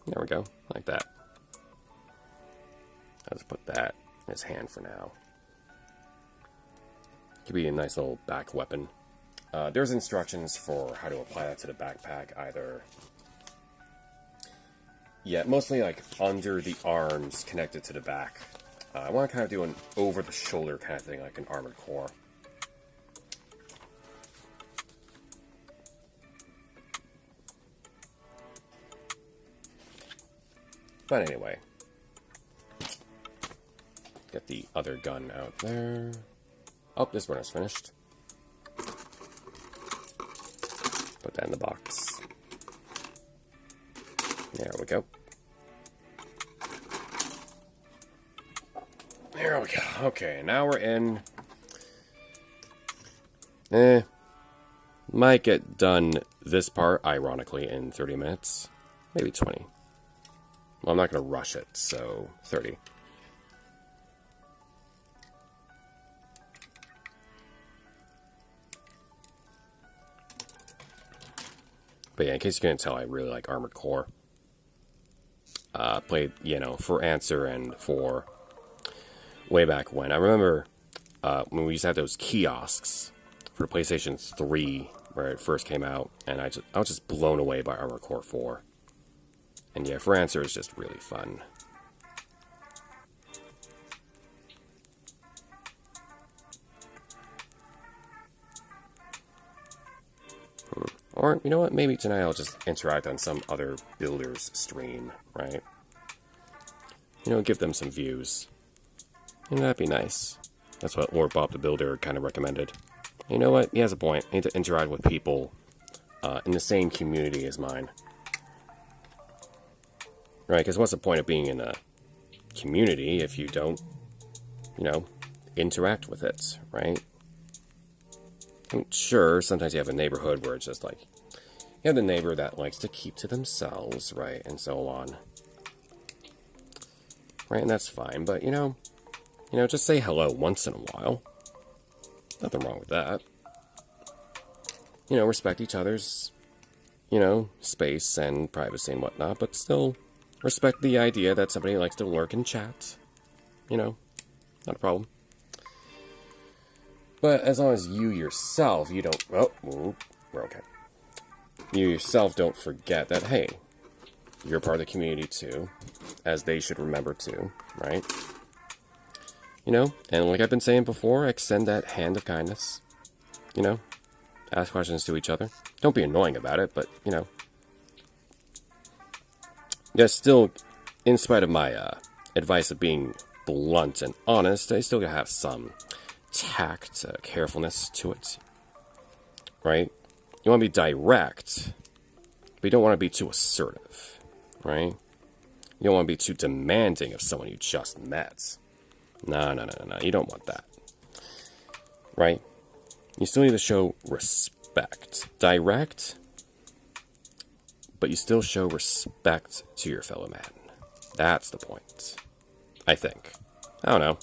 There we go. Like that. I'll just put that in his hand for now. Could be a nice little back weapon. There's instructions for how to apply that to the backpack, either... Yeah, mostly like under the arms connected to the back. I want to kind of do an over-the-shoulder kind of thing, like an armored core. But anyway. Get the other gun out there. Oh, this one is finished. Put that in the box. There we go. There we go. Okay, now we're in. Might get done this part, ironically, in 30 minutes. Maybe 20. Well, I'm not going to rush it, so 30. But yeah, in case you couldn't tell, I really like Armored Core. Played, you know, for Answer and for way back when. I remember when we used to have those kiosks for the PlayStation 3 where it first came out, and I was just blown away by Armored Core 4. And yeah, for Answer is just really fun. Or, you know what, maybe tonight I'll just interact on some other builder's stream, right? You know, give them some views. And that'd be nice. That's what Lord Bob the Builder kind of recommended. You know what, he has a point. I need to interact with people in the same community as mine. Right, because what's the point of being in a community if you don't, you know, interact with it, right? I mean, sure, sometimes you have a neighborhood where it's just like, you have the neighbor that likes to keep to themselves, right, and so on. Right, and that's fine, but, you know, just say hello once in a while. Nothing wrong with that. You know, respect each other's, you know, space and privacy and whatnot, but still respect the idea that somebody likes to lurk and chat. You know, not a problem. But as long as you yourself, you don't... Oh, we're okay. You yourself don't forget that, hey, you're part of the community too. as they should remember to, right? You know, and like I've been saying before, extend that hand of kindness. You know, ask questions to each other. Don't be annoying about it, but, you know. Yeah, still, in spite of my advice of being blunt and honest, I still gotta have some tact, carefulness to it. Right? You want to be direct, but you don't want to be too assertive. Right? You don't want to be too demanding of someone you just met. No. You don't want that. Right? You still need to show respect. Direct, but you still show respect to your fellow man. That's the point. I think. I don't know.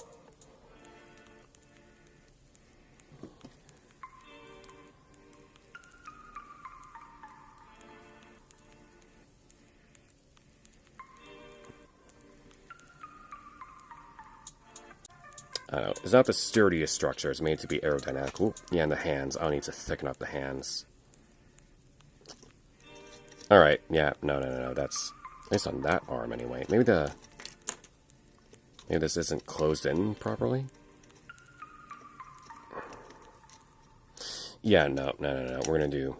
It's not the sturdiest structure. It's made to be aerodynamic. Ooh, yeah, and the hands. I'll need to thicken up the hands. Alright, yeah, no. That's at least on that arm anyway. Maybe this isn't closed in properly. Yeah, no. We're gonna do...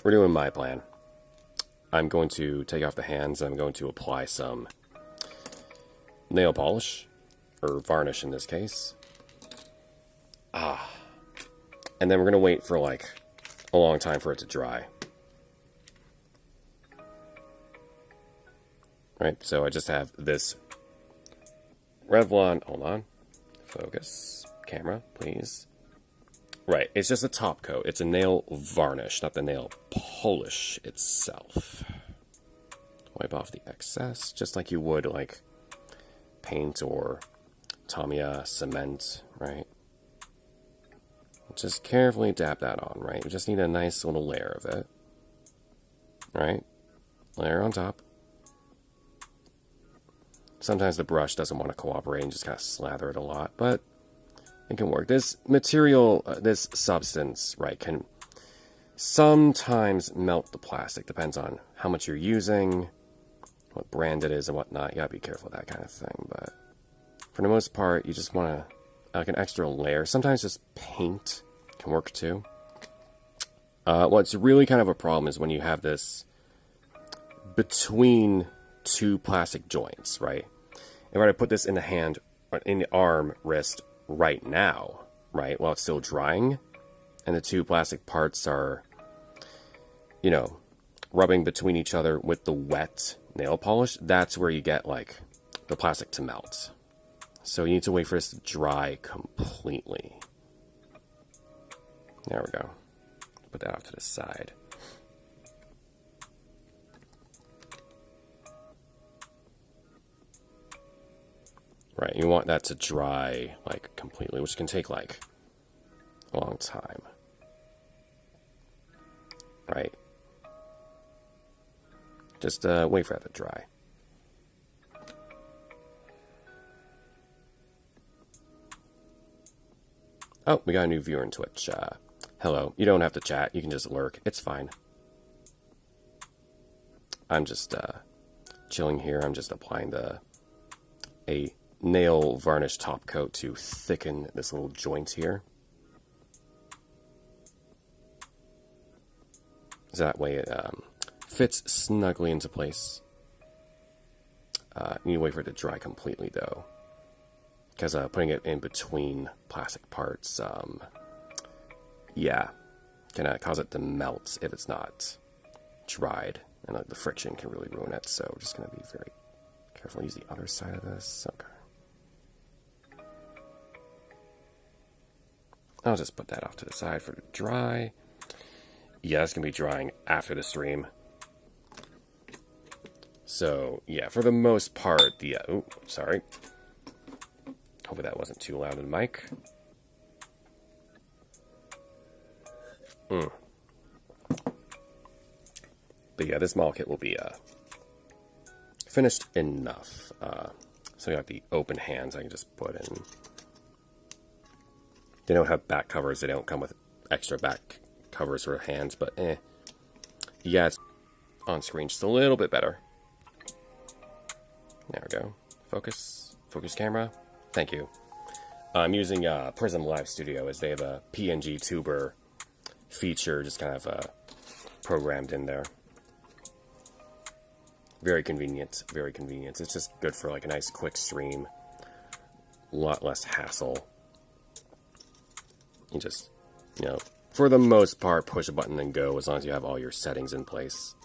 We're doing my plan. I'm going to take off the hands. I'm going to apply some nail polish, or varnish in this case. And then we're going to wait for like a long time for it to dry. Right, so I just have this Revlon, hold on, focus, camera, please. Right, it's just a top coat. It's a nail varnish, not the nail polish itself. Wipe off the excess, just like you would, like, paint or Tamiya cement, right? Just carefully dab that on, right? You just need a nice little layer of it. Right? Layer on top. Sometimes the brush doesn't want to cooperate and just kind of slather it a lot, but it can work. This material, this substance, right, can sometimes melt the plastic. Depends on how much you're using, what brand it is and whatnot. You gotta be careful with that kind of thing, but for the most part, you just want to, like, an extra layer. Sometimes just paint can work too. What's really kind of a problem is when you have this between two plastic joints, right? If I were to put this in the hand, or in the arm, wrist, right now, right, while it's still drying, and the two plastic parts are, you know, rubbing between each other with the wet nail polish, that's where you get, like, the plastic to melt. So you need to wait for this to dry completely. There we go. Put that off to the side. Right, you want that to dry, like, completely, which can take, like, a long time. Right? Just wait for that to dry. Oh, we got a new viewer in Twitch. Hello. You don't have to chat. You can just lurk. It's fine. I'm just chilling here. I'm just applying a nail varnish top coat to thicken this little joint here. So that way it fits snugly into place. You need to wait for it to dry completely, though. Because putting it in between plastic parts, yeah, can cause it to melt if it's not dried. And the friction can really ruin it, so we're just going to be very careful. Use the other side of this. Okay. I'll just put that off to the side for it to dry. Yeah, it's going to be drying after the stream. So, yeah, for the most part, the... oh, sorry. Hopefully that wasn't too loud in the mic. But yeah, this model kit will be finished enough. So we got the open hands I can just put in. They don't have back covers. They don't come with extra back covers for hands, but Yeah, it's on screen just a little bit better. There we go. Focus. Focus camera. Thank you. I'm using Prism Live Studio as they have a PNG tuber feature just kind of programmed in there. Very convenient. Very convenient. It's just good for like a nice quick stream. A lot less hassle. You just, you know, for the most part, push a button and go as long as you have all your settings in place.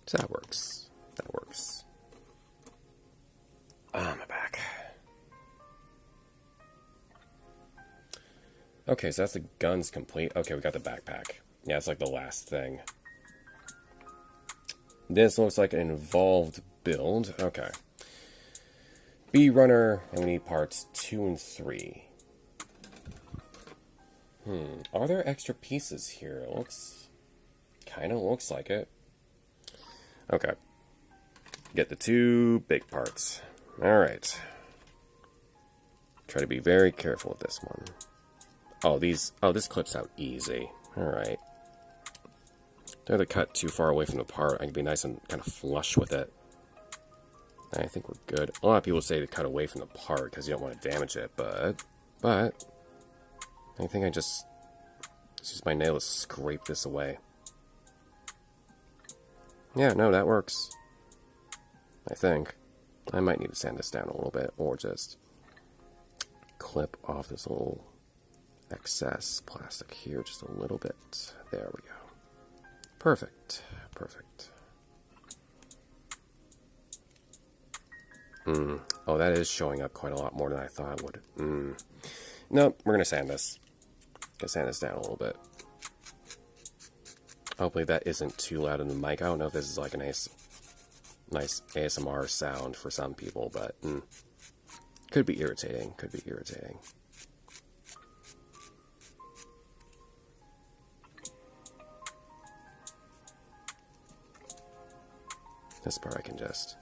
So that works. That works. Ah, my back. Okay, so that's the guns complete. Okay, we got the backpack. Yeah, it's like the last thing. This looks like an involved build. Okay. B runner, and we need parts 2 and 3. Are there extra pieces here? It looks... kind of looks like it. Okay. Get the 2 big parts. Alright. Try to be very careful with this one. Oh, these... oh, this clips out easy. Alright. They're cut too far away from the part. I can be nice and kind of flush with it. I think we're good. A lot of people say to cut away from the part because you don't want to damage it, but... I think I just use my nail to scrape this away. Yeah, no, that works. I think. I might need to sand this down a little bit, or just clip off this little excess plastic here just a little bit. There we go. Perfect. Perfect. Oh, that is showing up quite a lot more than I thought it would. Nope, we're going to sand this. Gonna sand this down a little bit. Hopefully that isn't too loud in the mic. I don't know if this is like a nice ASMR sound for some people, but could be irritating. Could be irritating. This part I can just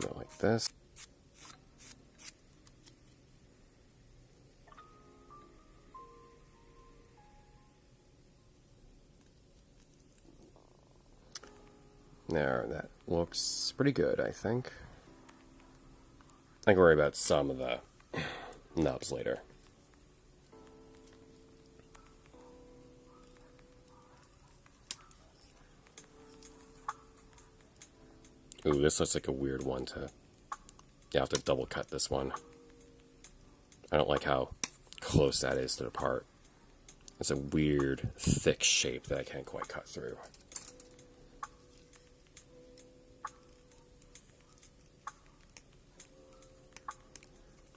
do it like this. There, that looks pretty good, I think. I can worry about some of the nubs later. Ooh, this looks like a weird one to... yeah, I have to double cut this one. I don't like how close that is to the part. It's a weird, thick shape that I can't quite cut through.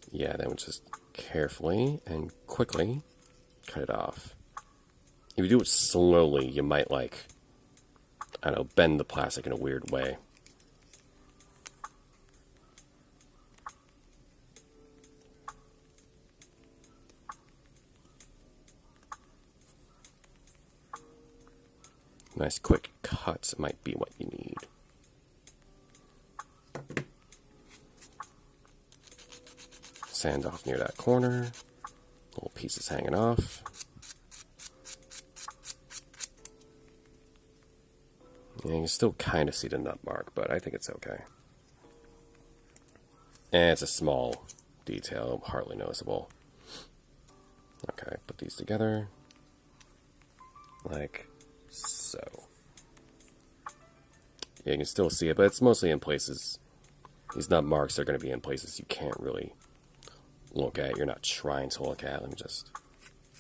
Yeah, then we'll just carefully and quickly cut it off. If you do it slowly, you might, like, I don't know, bend the plastic in a weird way. Nice quick cuts might be what you need. Sand off near that corner. Little pieces hanging off. Yeah, you can still kind of see the nut mark, but I think it's okay. And it's a small detail, hardly noticeable. Okay, put these together. Like so. Yeah, you can still see it, but it's mostly in places. These nut marks are going to be in places you can't really look at. You're not trying to look at. Let me just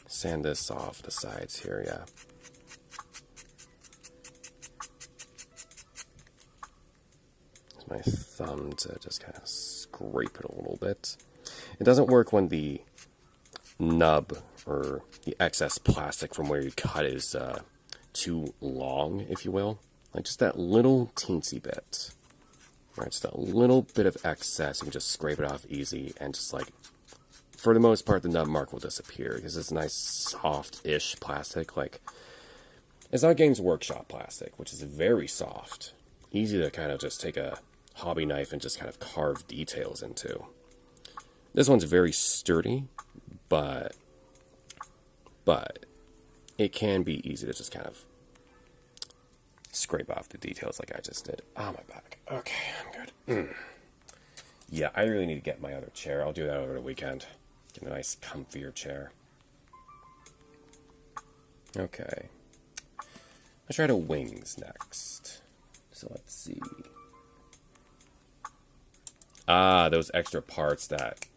sand this off the sides here, yeah. Use my thumb to just kind of scrape it a little bit. It doesn't work when the nub or the excess plastic from where you cut is too long, if you will. Like just that little teensy bit. Right, just a little bit of excess. You can just scrape it off easy and just like, for the most part, the nut mark will disappear because it's nice, soft-ish plastic. Like, it's not Games Workshop plastic, which is very soft. Easy to kind of just take a hobby knife and just kind of carve details into. This one's very sturdy, but it can be easy to just kind of scrape off the details like I just did. Oh, my back. Okay, I'm good. Yeah, I really need to get my other chair. I'll do that over the weekend. Get a nice, comfier chair. Okay. Let's try the wings next. So let's see. Ah, those extra parts that...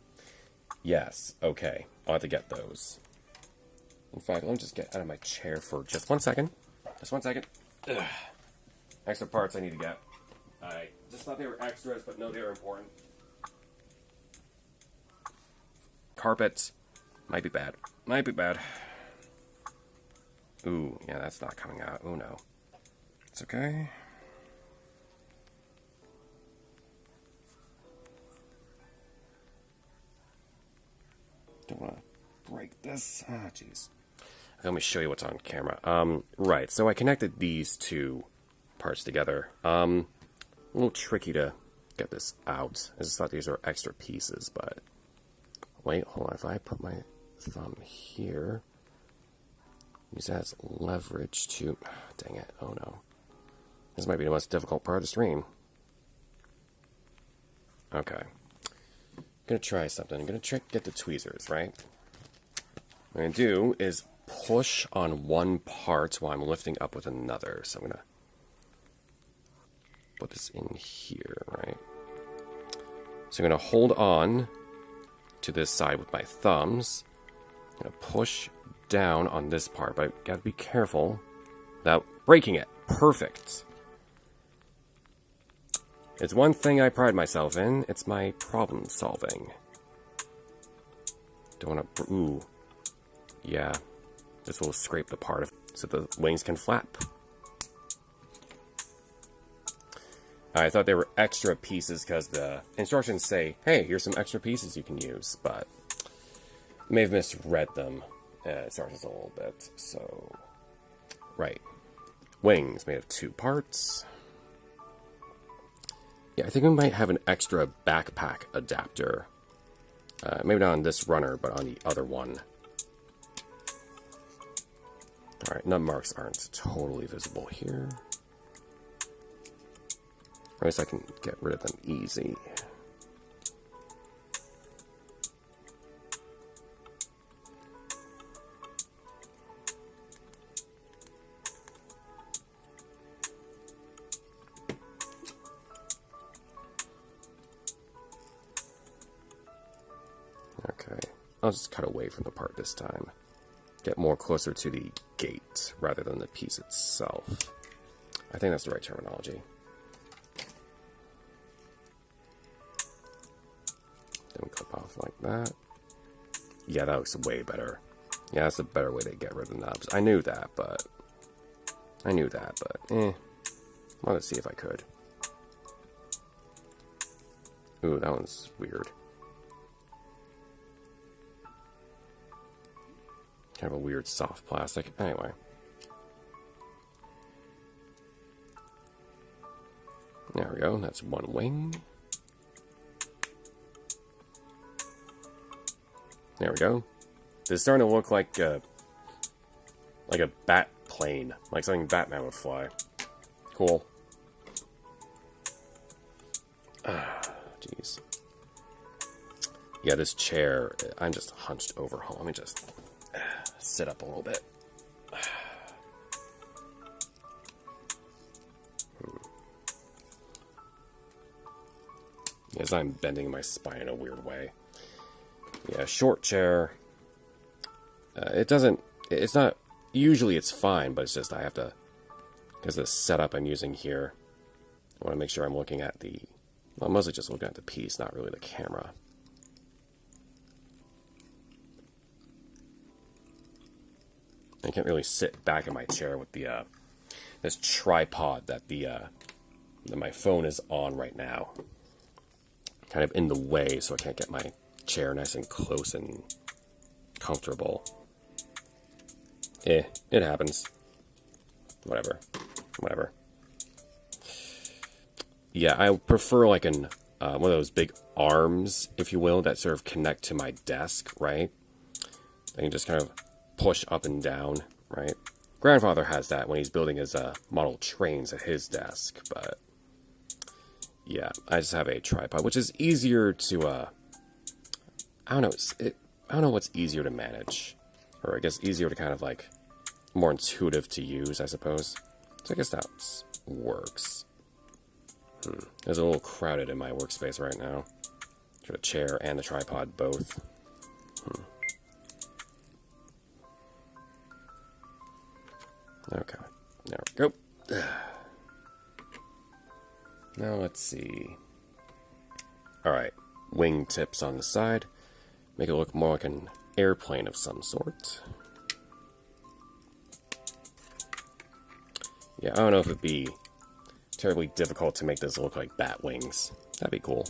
Yes, okay. I'll have to get those. In fact, let me just get out of my chair for just 1 second. Just 1 second. Ugh. Extra parts I need to get. I just thought they were extras, but no, they were important. Carpets. Might be bad. Might be bad. Ooh, yeah, that's not coming out. Oh, no. It's okay. Don't want to break this. Ah, jeez. Let me show you what's on camera. Right, so I connected these two parts together. A little tricky to get this out. I just thought these were extra pieces, but... Wait, hold on. If I put my thumb here... Use that as leverage to... Dang it. Oh, no. This might be the most difficult part of the stream. Okay. I'm going to try something. I'm going to get the tweezers, right? What I'm going to do is push on one part while I'm lifting up with another. So I'm going to put this in here, right? So I'm going to hold on to this side with my thumbs. I'm going to push down on this part, but I gotta be careful without breaking it. Perfect. It's one thing I pride myself in. It's my problem solving. Don't want to... Ooh. Yeah. This will scrape the part of, so the wings can flap. I thought they were extra pieces because the instructions say, hey, here's some extra pieces you can use, but I may have misread them. Instructions a little bit, so... Right. Wings made of 2 parts. Yeah, I think we might have an extra backpack adapter. Maybe not on this runner, but on the other one. Alright, nut marks aren't totally visible here. Or at least I can get rid of them easy. I'll just cut away from the part this time. Get more closer to the gate rather than the piece itself. I think that's the right terminology. Then we clip off like that. Yeah, that looks way better. Yeah, that's a better way to get rid of the nubs. I knew that, but I wanted to see if I could. Ooh, that one's weird. Kind of a weird soft plastic. Anyway. There we go. That's one wing. There we go. This is starting to look like a bat plane. Like something Batman would fly. Cool. Ah, jeez. Yeah, this chair, I'm just hunched over. Let me just... sit up a little bit. Yes, I'm bending my spine in a weird way. Yeah, short chair. It's not, usually it's fine, but it's just I have to, because the setup I'm using here, I want to make sure I'm looking at well, I'm mostly just looking at the piece, not really the camera. I can't really sit back in my chair with the this tripod that that my phone is on right now, kind of in the way, so I can't get my chair nice and close and comfortable. It happens. Whatever. Yeah, I prefer like one of those big arms, if you will, that sort of connect to my desk, right? I can just kind of push up and down, right? grandfather has that when he's building his model trains at his desk, but yeah, I just have a tripod, which is easier to, I don't know, I don't know what's easier to manage, or I guess easier to kind of like, more intuitive to use, I suppose. So I guess that works. It's a little crowded in my workspace right now. Got a chair and the tripod both. Okay, there we go. Now let's see. Alright, wing tips on the side. Make it look more like an airplane of some sort. Yeah, I don't know if it'd be terribly difficult to make this look like bat wings. That'd be cool.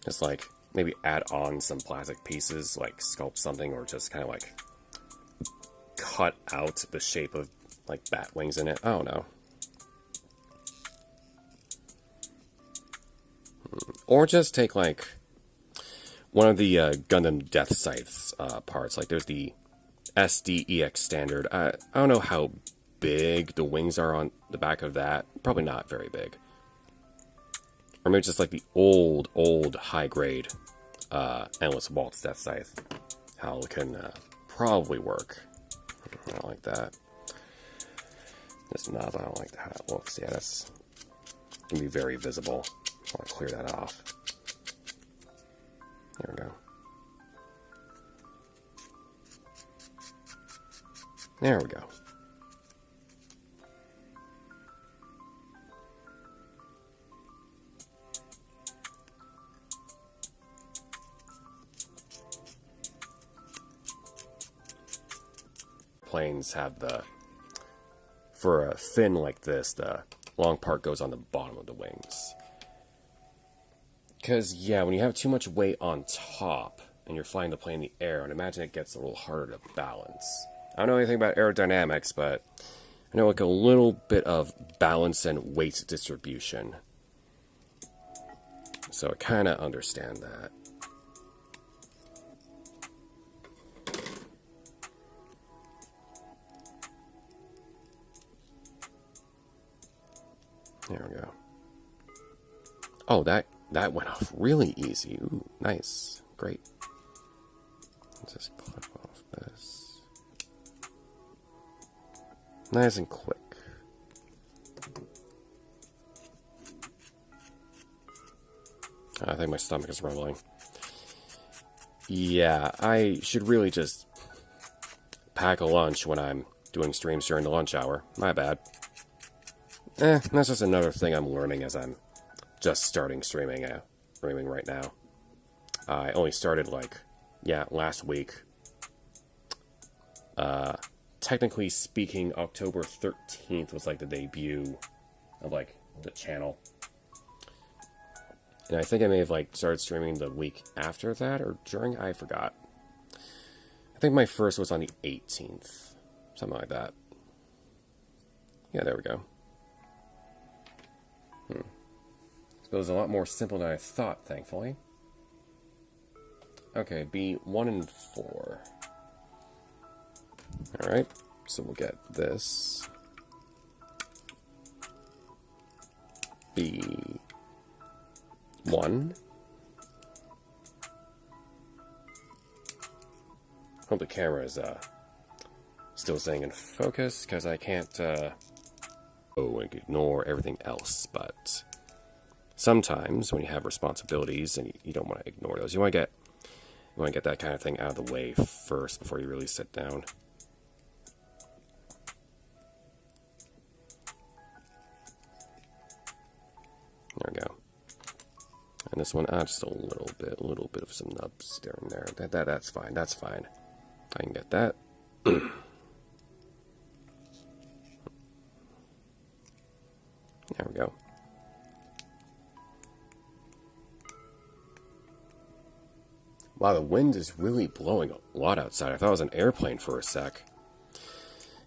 Just like, maybe add on some plastic pieces, like sculpt something, or just kind of like cut out the shape of like bat wings in it. I don't know. Or just take like one of the Gundam Death Scythes parts. Like there's the SDEX standard. I don't know how big the wings are on the back of that. Probably not very big. Or maybe just like the old high grade Endless Waltz Death Scythe. How it can probably work. I don't like that. This knob, I don't like how that looks. Yeah, that's gonna be very visible. I want to clear that off. There we go. There we go. Planes have for a fin like this, the long part goes on the bottom of the wings. Because, yeah, when you have too much weight on top and you're flying the plane in the air, I'd imagine it gets a little harder to balance. I don't know anything about aerodynamics, but I know like a little bit of balance and weight distribution. So I kind of understand that. There we go. Oh, that went off really easy. Ooh, nice. Great. Let's just clip off this. Nice and quick. I think my stomach is rumbling. Yeah, I should really just pack a lunch when I'm doing streams during the lunch hour. My bad. That's just another thing I'm learning as I'm just starting streaming right now. I only started last week. Technically speaking, October 13th was like the debut of like the channel. And I think I may have like started streaming the week after that or during, I forgot. I think my first was on the 18th. Something like that. Yeah, there we go. So it was a lot more simple than I thought, thankfully. Okay, B1 and 4. Alright, so we'll get this. B1. Hope the camera is still staying in focus, because I can't ignore everything else, but sometimes when you have responsibilities and you don't want to ignore those, you want to get that kind of thing out of the way first before you really sit down. There we go. And this one, just a little bit of some nubs there and there. That's fine. That's fine. I can get that. There we go. Wow, the wind is really blowing a lot outside. I thought it was an airplane for a sec.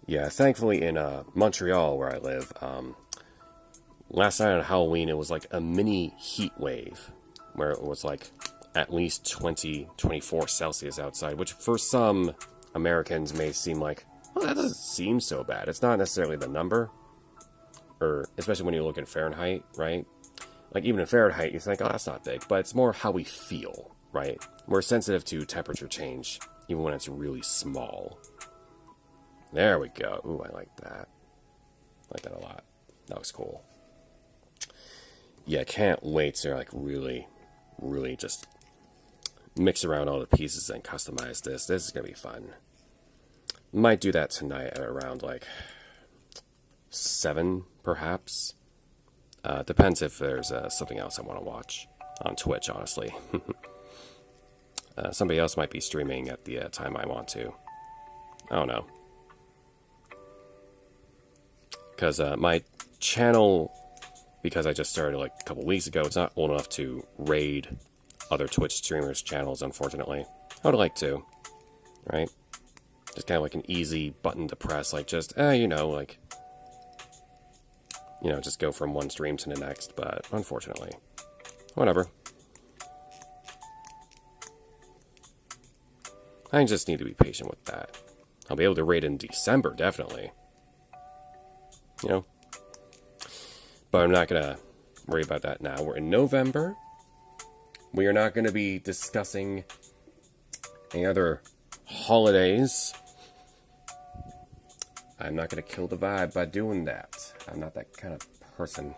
Yeah, thankfully in Montreal, where I live, last night on Halloween, it was like a mini heat wave, where it was like at least 24 Celsius outside, which for some Americans may seem like well, that doesn't seem so bad. It's not necessarily the number, or especially when you look in Fahrenheit, right? Like, even in Fahrenheit, you think, oh, that's not big, but it's more how we feel, right? We're sensitive to temperature change, even when it's really small. There we go. Ooh, I like that. I like that a lot. That was cool. Yeah, can't wait to, like, really just mix around all the pieces and customize this. This is going to be fun. Might do that tonight at around, like, 7, perhaps. Depends if there's something else I want to watch on Twitch, honestly. Somebody else might be streaming at the time I want to. I don't know. Because my channel, because I just started like a couple weeks ago, it's not old enough to raid other Twitch streamers' channels, unfortunately. I would like to, right? Just kind of like an easy button to press, like just, you know, like, you know, just go from one stream to the next, but unfortunately, whatever. I just need to be patient with that. I'll be able to raid in December, definitely. You know? But I'm not going to worry about that now. We're in November. We are not going to be discussing any other holidays. I'm not going to kill the vibe by doing that. I'm not that kind of person.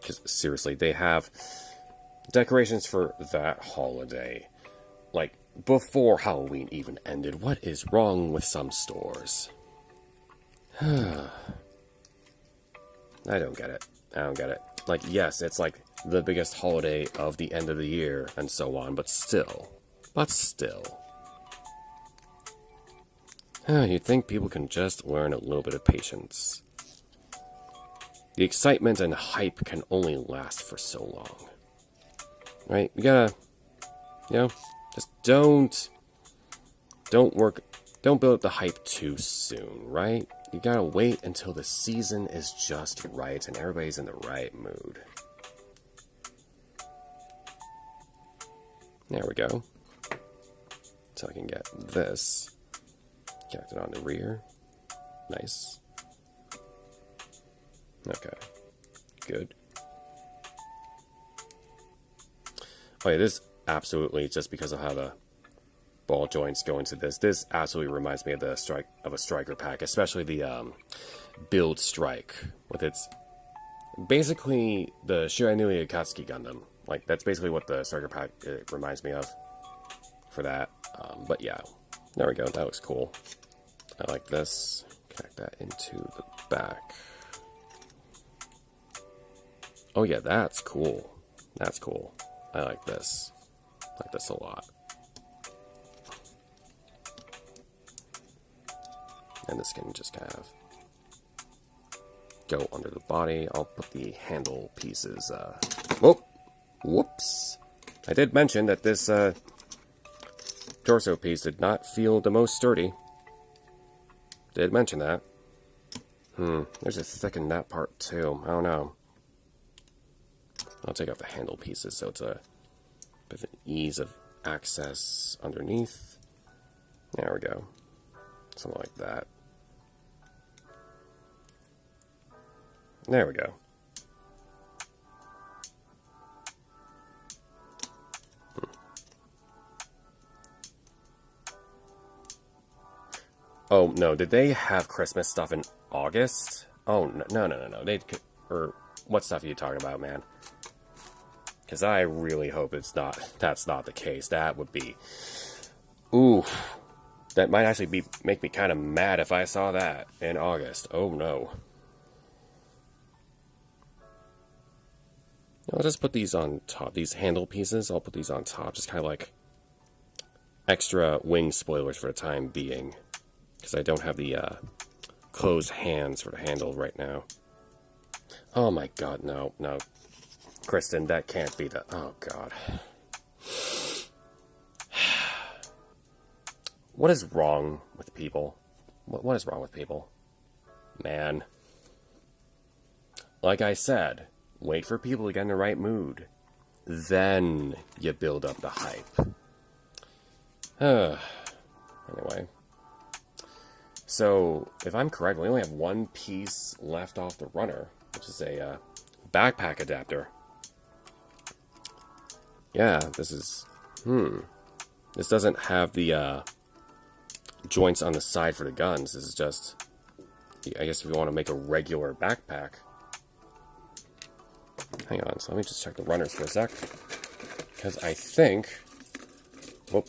Because seriously, they have decorations for that holiday, like, before Halloween even ended. What is wrong with some stores? I don't get it. I don't get it. Like, yes, it's like the biggest holiday of the end of the year and so on, but still. You'd think people can just learn a little bit of patience. The excitement and hype can only last for so long. Right? You gotta, you know, just don't build up the hype too soon, right? You gotta wait until the season is just right and everybody's in the right mood. There we go. So I can get this connected on the rear. Nice. Okay. Good. Oh yeah, this absolutely, just because of how the ball joints go into this, this absolutely reminds me of a striker pack, especially the build strike, with its basically the Shiranui Akatsuki Gundam. Like, that's basically what the striker pack reminds me of for that. But yeah, there we go. That looks cool. I like this. Connect that into the back. Oh yeah, that's cool. That's cool. I like this. I like this a lot. And this can just kind of go under the body. I'll put the handle pieces, whoops. I did mention that this, torso piece did not feel the most sturdy. Did mention that. There's a thicken that part too. I don't know. I'll take off the handle pieces so it's a bit of an ease of access underneath. There we go. Something like that. There we go. Oh, no, did they have Christmas stuff in August? Oh, no. Or what stuff are you talking about, man? Because I really hope that's not the case. That would be... Ooh. That might actually make me kind of mad if I saw that in August. Oh, no. I'll just put these on top. These handle pieces, I'll put these on top. Just kind of like extra wing spoilers for the time being. Because I don't have the closed hands for the handle right now. Oh my god, no. Kristen, that can't be the... Oh god. What is wrong with people? What is wrong with people? Man. Like I said, wait for people to get in the right mood. Then you build up the hype. Anyway. So, if I'm correct, we only have one piece left off the runner, which is a backpack adapter. Yeah, this is... This doesn't have the joints on the side for the guns. This is just... I guess if you want to make a regular backpack. Hang on, so let me just check the runners for a sec. Because I think... Whoop.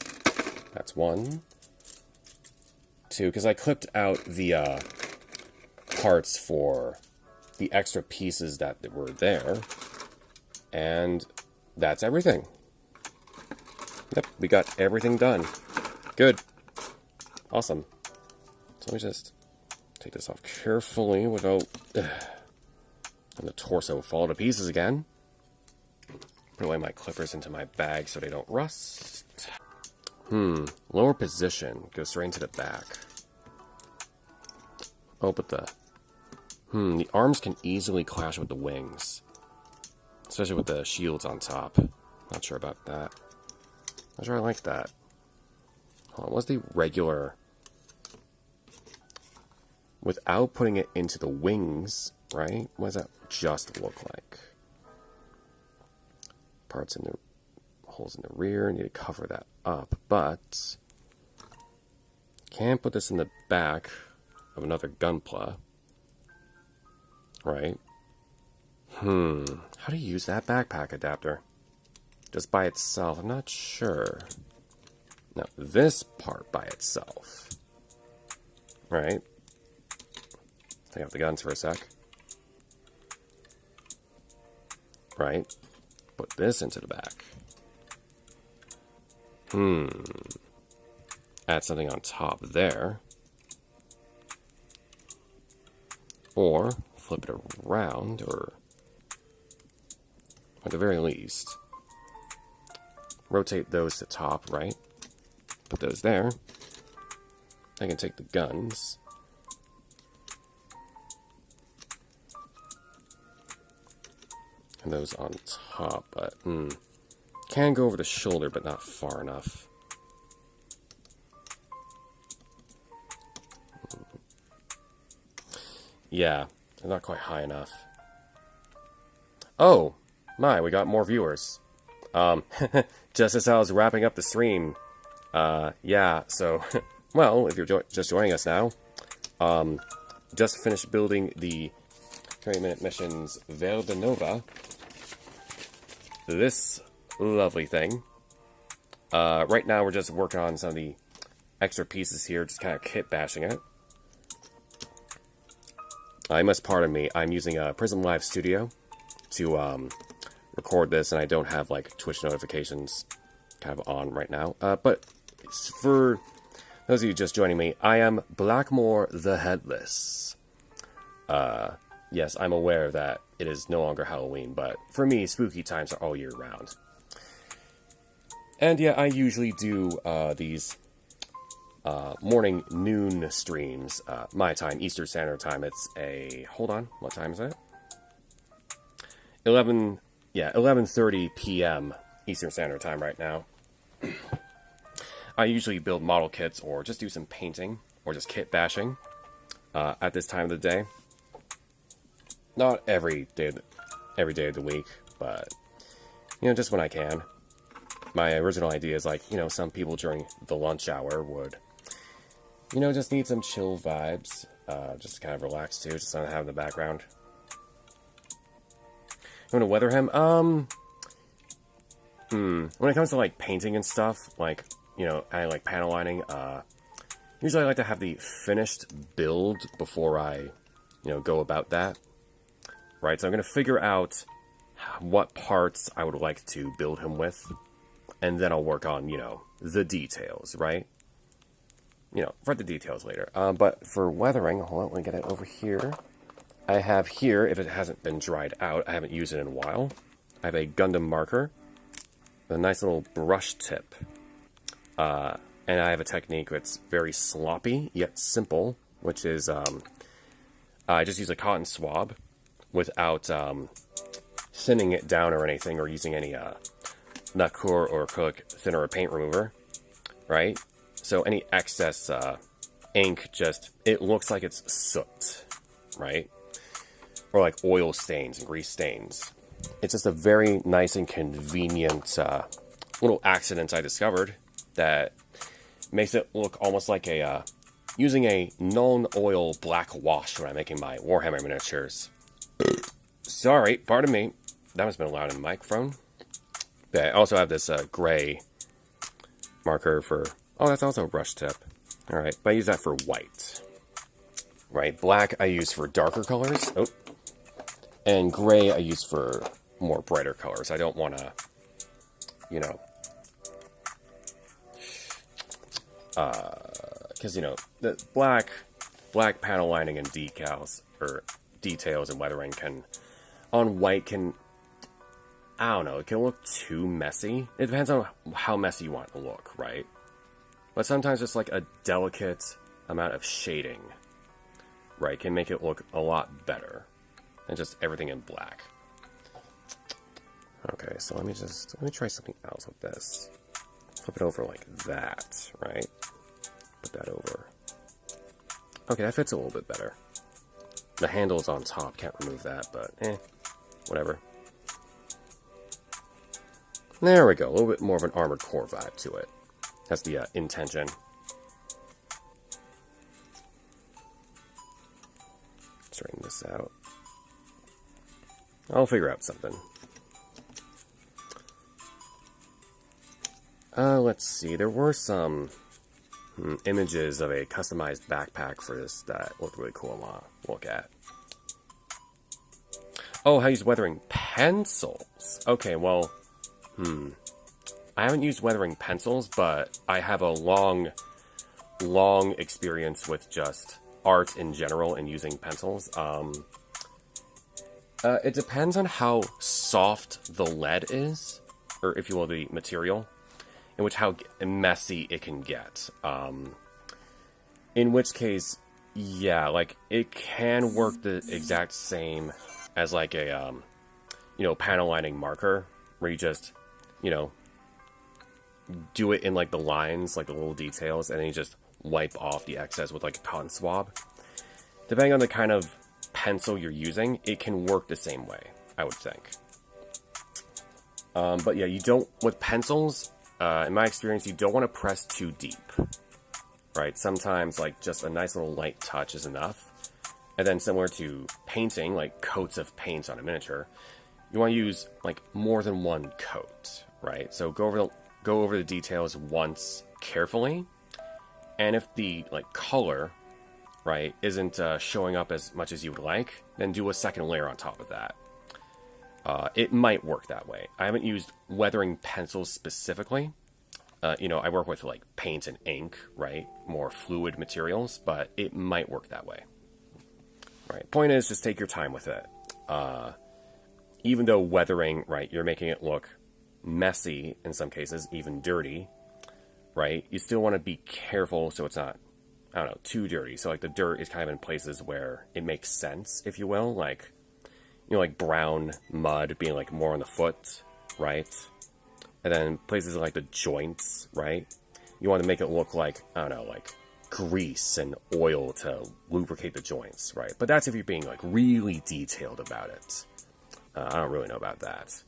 That's one. Two, because I clipped out the parts for the extra pieces that were there. And that's everything. Yep, we got everything done. Good. Awesome. So let me just take this off carefully without... And the torso fall to pieces again. Put away my clippers into my bag so they don't rust. Lower position. Goes straight into the back. Oh, but the arms can easily clash with the wings. Especially with the shields on top. Not sure about that. Not sure I like that. Hold on, what's the regular... Without putting it into the wings, right? What does that just look like? Parts in the... Holes in the rear, need to cover that up, but... Can't put this in the back of another gunpla. Right? How do you use that backpack adapter? Just by itself, I'm not sure. Now, this part by itself. Right? Take out the guns for a sec. Right? Put this into the back. Add something on top there. Or flip it around, or at the very least, rotate those to top, right? Put those there. I can take the guns. And those on top, but can go over the shoulder, but not far enough. Yeah, not quite high enough. Oh, my, we got more viewers. Just as I was wrapping up the stream. Yeah, so, well, if you're just joining us now, just finished building the 20-minute missions Verdenova. This lovely thing. Right now we're just working on some of the extra pieces here, just kind of kit bashing it. I must pardon me, I'm using a Prism Live Studio to record this, and I don't have like Twitch notifications kind of on right now. But for those of you just joining me, I am Blackmoore the Headless. Yes, I'm aware that it is no longer Halloween, but for me, spooky times are all year round. And yeah, I usually do these morning noon streams, my time, Eastern Standard Time. It's a... Hold on, what time is it? 11:30 p.m. Eastern Standard Time right now. I usually build model kits or just do some painting or just kit bashing at this time of the day. Not every day of the week, but, you know, just when I can. My original idea is like, you know, some people during the lunch hour would, you know, just need some chill vibes, just to kind of relax too, just not have in the background. You want to weather him? When it comes to like painting and stuff, like, you know, I like panel lining, usually I like to have the finished build before I, you know, go about that. Right, so I'm going to figure out what parts I would like to build him with, and then I'll work on, you know, the details, right? You know, for the details later. But for weathering, hold on, let me get it over here. I have here, if it hasn't been dried out, I haven't used it in a while, I have a Gundam marker, with a nice little brush tip. And I have a technique that's very sloppy, yet simple, which is, I just use a cotton swab, without thinning it down or anything, or using any nacre or acrylic thinner or paint remover. right? So any excess ink just, it looks like it's soot, right? Or like oil stains and grease stains. It's just a very nice and convenient little accident I discovered that makes it look almost like a using a non-oil black wash when I'm making my Warhammer miniatures. Sorry, pardon me. That must have been loud in the microphone. But I also have this gray marker for... Oh, that's also a brush tip. Alright, but I use that for white. Right, black I use for darker colors. Oh. And gray I use for more brighter colors. I don't want to, you know... Because, you know, the black panel lining and decals, or details and weathering can... On white can... I don't know, it can look too messy. It depends on how messy you want it to look, right? But sometimes just like a delicate amount of shading, right, can make it look a lot better than just everything in black. Okay, so let me try something else with this. Flip it over like that, right? Put that over. Okay, that fits a little bit better. The handle's on top, can't remove that, but whatever. There we go, a little bit more of an Armored Core vibe to it. That's the intention. Straighten this out. I'll figure out something. Let's see, there were some images of a customized backpack for this that looked really cool to look at. Oh, how to use weathering pencils. Okay, well, I haven't used weathering pencils, but I have a long experience with just art in general and using pencils. It depends on how soft the lead is, or if you will, the material, in which how messy it can get. In which case, yeah, like, it can work the exact same as like a, panel lining marker, where you just, do it in like the lines, like the little details, and then you just wipe off the excess with like a cotton swab. Depending on the kind of pencil you're using, it can work the same way, I would think. But yeah, you don't, with pencils, in my experience, you don't want to press too deep, right? Sometimes like just a nice little light touch is enough. And then similar to painting, like coats of paint on a miniature, you want to use like more than one coat, right? So go over the details once carefully, and if the like color, right, isn't showing up as much as you would like, then do a second layer on top of that. It might work that way. I haven't used weathering pencils specifically. I work with like paint and ink, right, more fluid materials, but it might work that way. Right. Point is, just take your time with it. Even though weathering, right, you're making it look messy in some cases, even dirty, right? You still want to be careful so it's not, I don't know, too dirty. So like the dirt is kind of in places where it makes sense, if you will, like, like brown mud being like more on the foot, right? And then places like the joints, right? You want to make it look like, I don't know, like grease and oil to lubricate the joints, right? But that's if you're being like really detailed about it. I don't really know about that.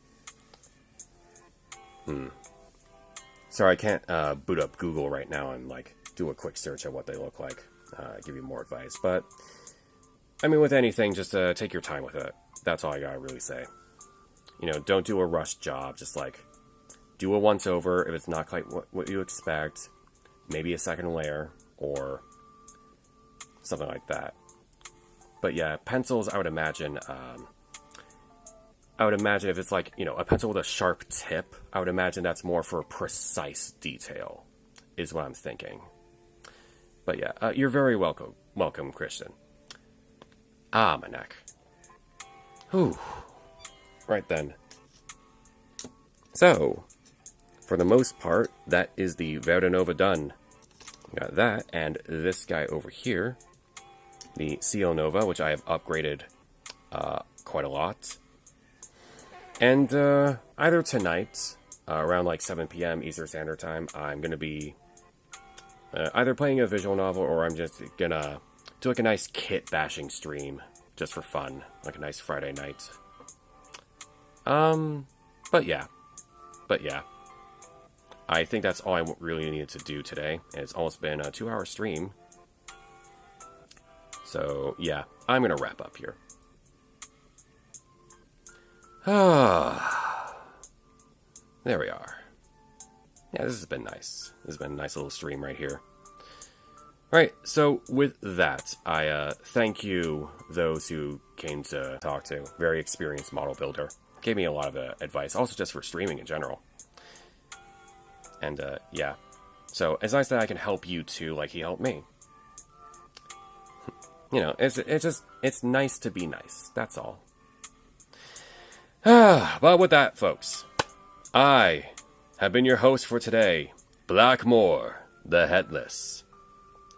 Sorry, I can't boot up Google right now and like do a quick search of what they look like. Give you more advice, but I mean, with anything, just take your time with it. That's all I gotta really say. Don't do a rush job. Just like do a once over. If it's not quite what you expect, maybe a second layer or something like that. But yeah, pencils, I would imagine if it's like, a pencil with a sharp tip, I would imagine that's more for precise detail, is what I'm thinking. But yeah, you're very welcome, Christian. Ah, my neck. Whew. Right then. So, for the most part, that is the Verdenova done. Got that, and this guy over here, the Seal Nova, which I have upgraded quite a lot. And either tonight, around like 7 p.m. Eastern Standard Time, I'm going to be either playing a visual novel or I'm just gonna do like a nice kit bashing stream just for fun, like a nice Friday night. But yeah. I think that's all I really needed to do today. And it's almost been a 2-hour stream. So, yeah, I'm going to wrap up here. There we are. Yeah, this has been nice. This has been a nice little stream right here. Alright, so with that, I thank you, those who came to talk to. Very experienced model builder. Gave me a lot of advice, also just for streaming in general. And, yeah. So, it's nice that I can help you too, like he helped me. You know, it's nice to be nice. That's all. But with that, folks, I have been your host for today, Blackmoore, the Headless.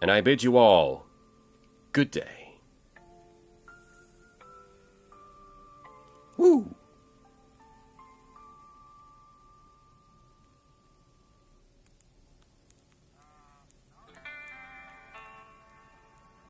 And I bid you all good day. Woo!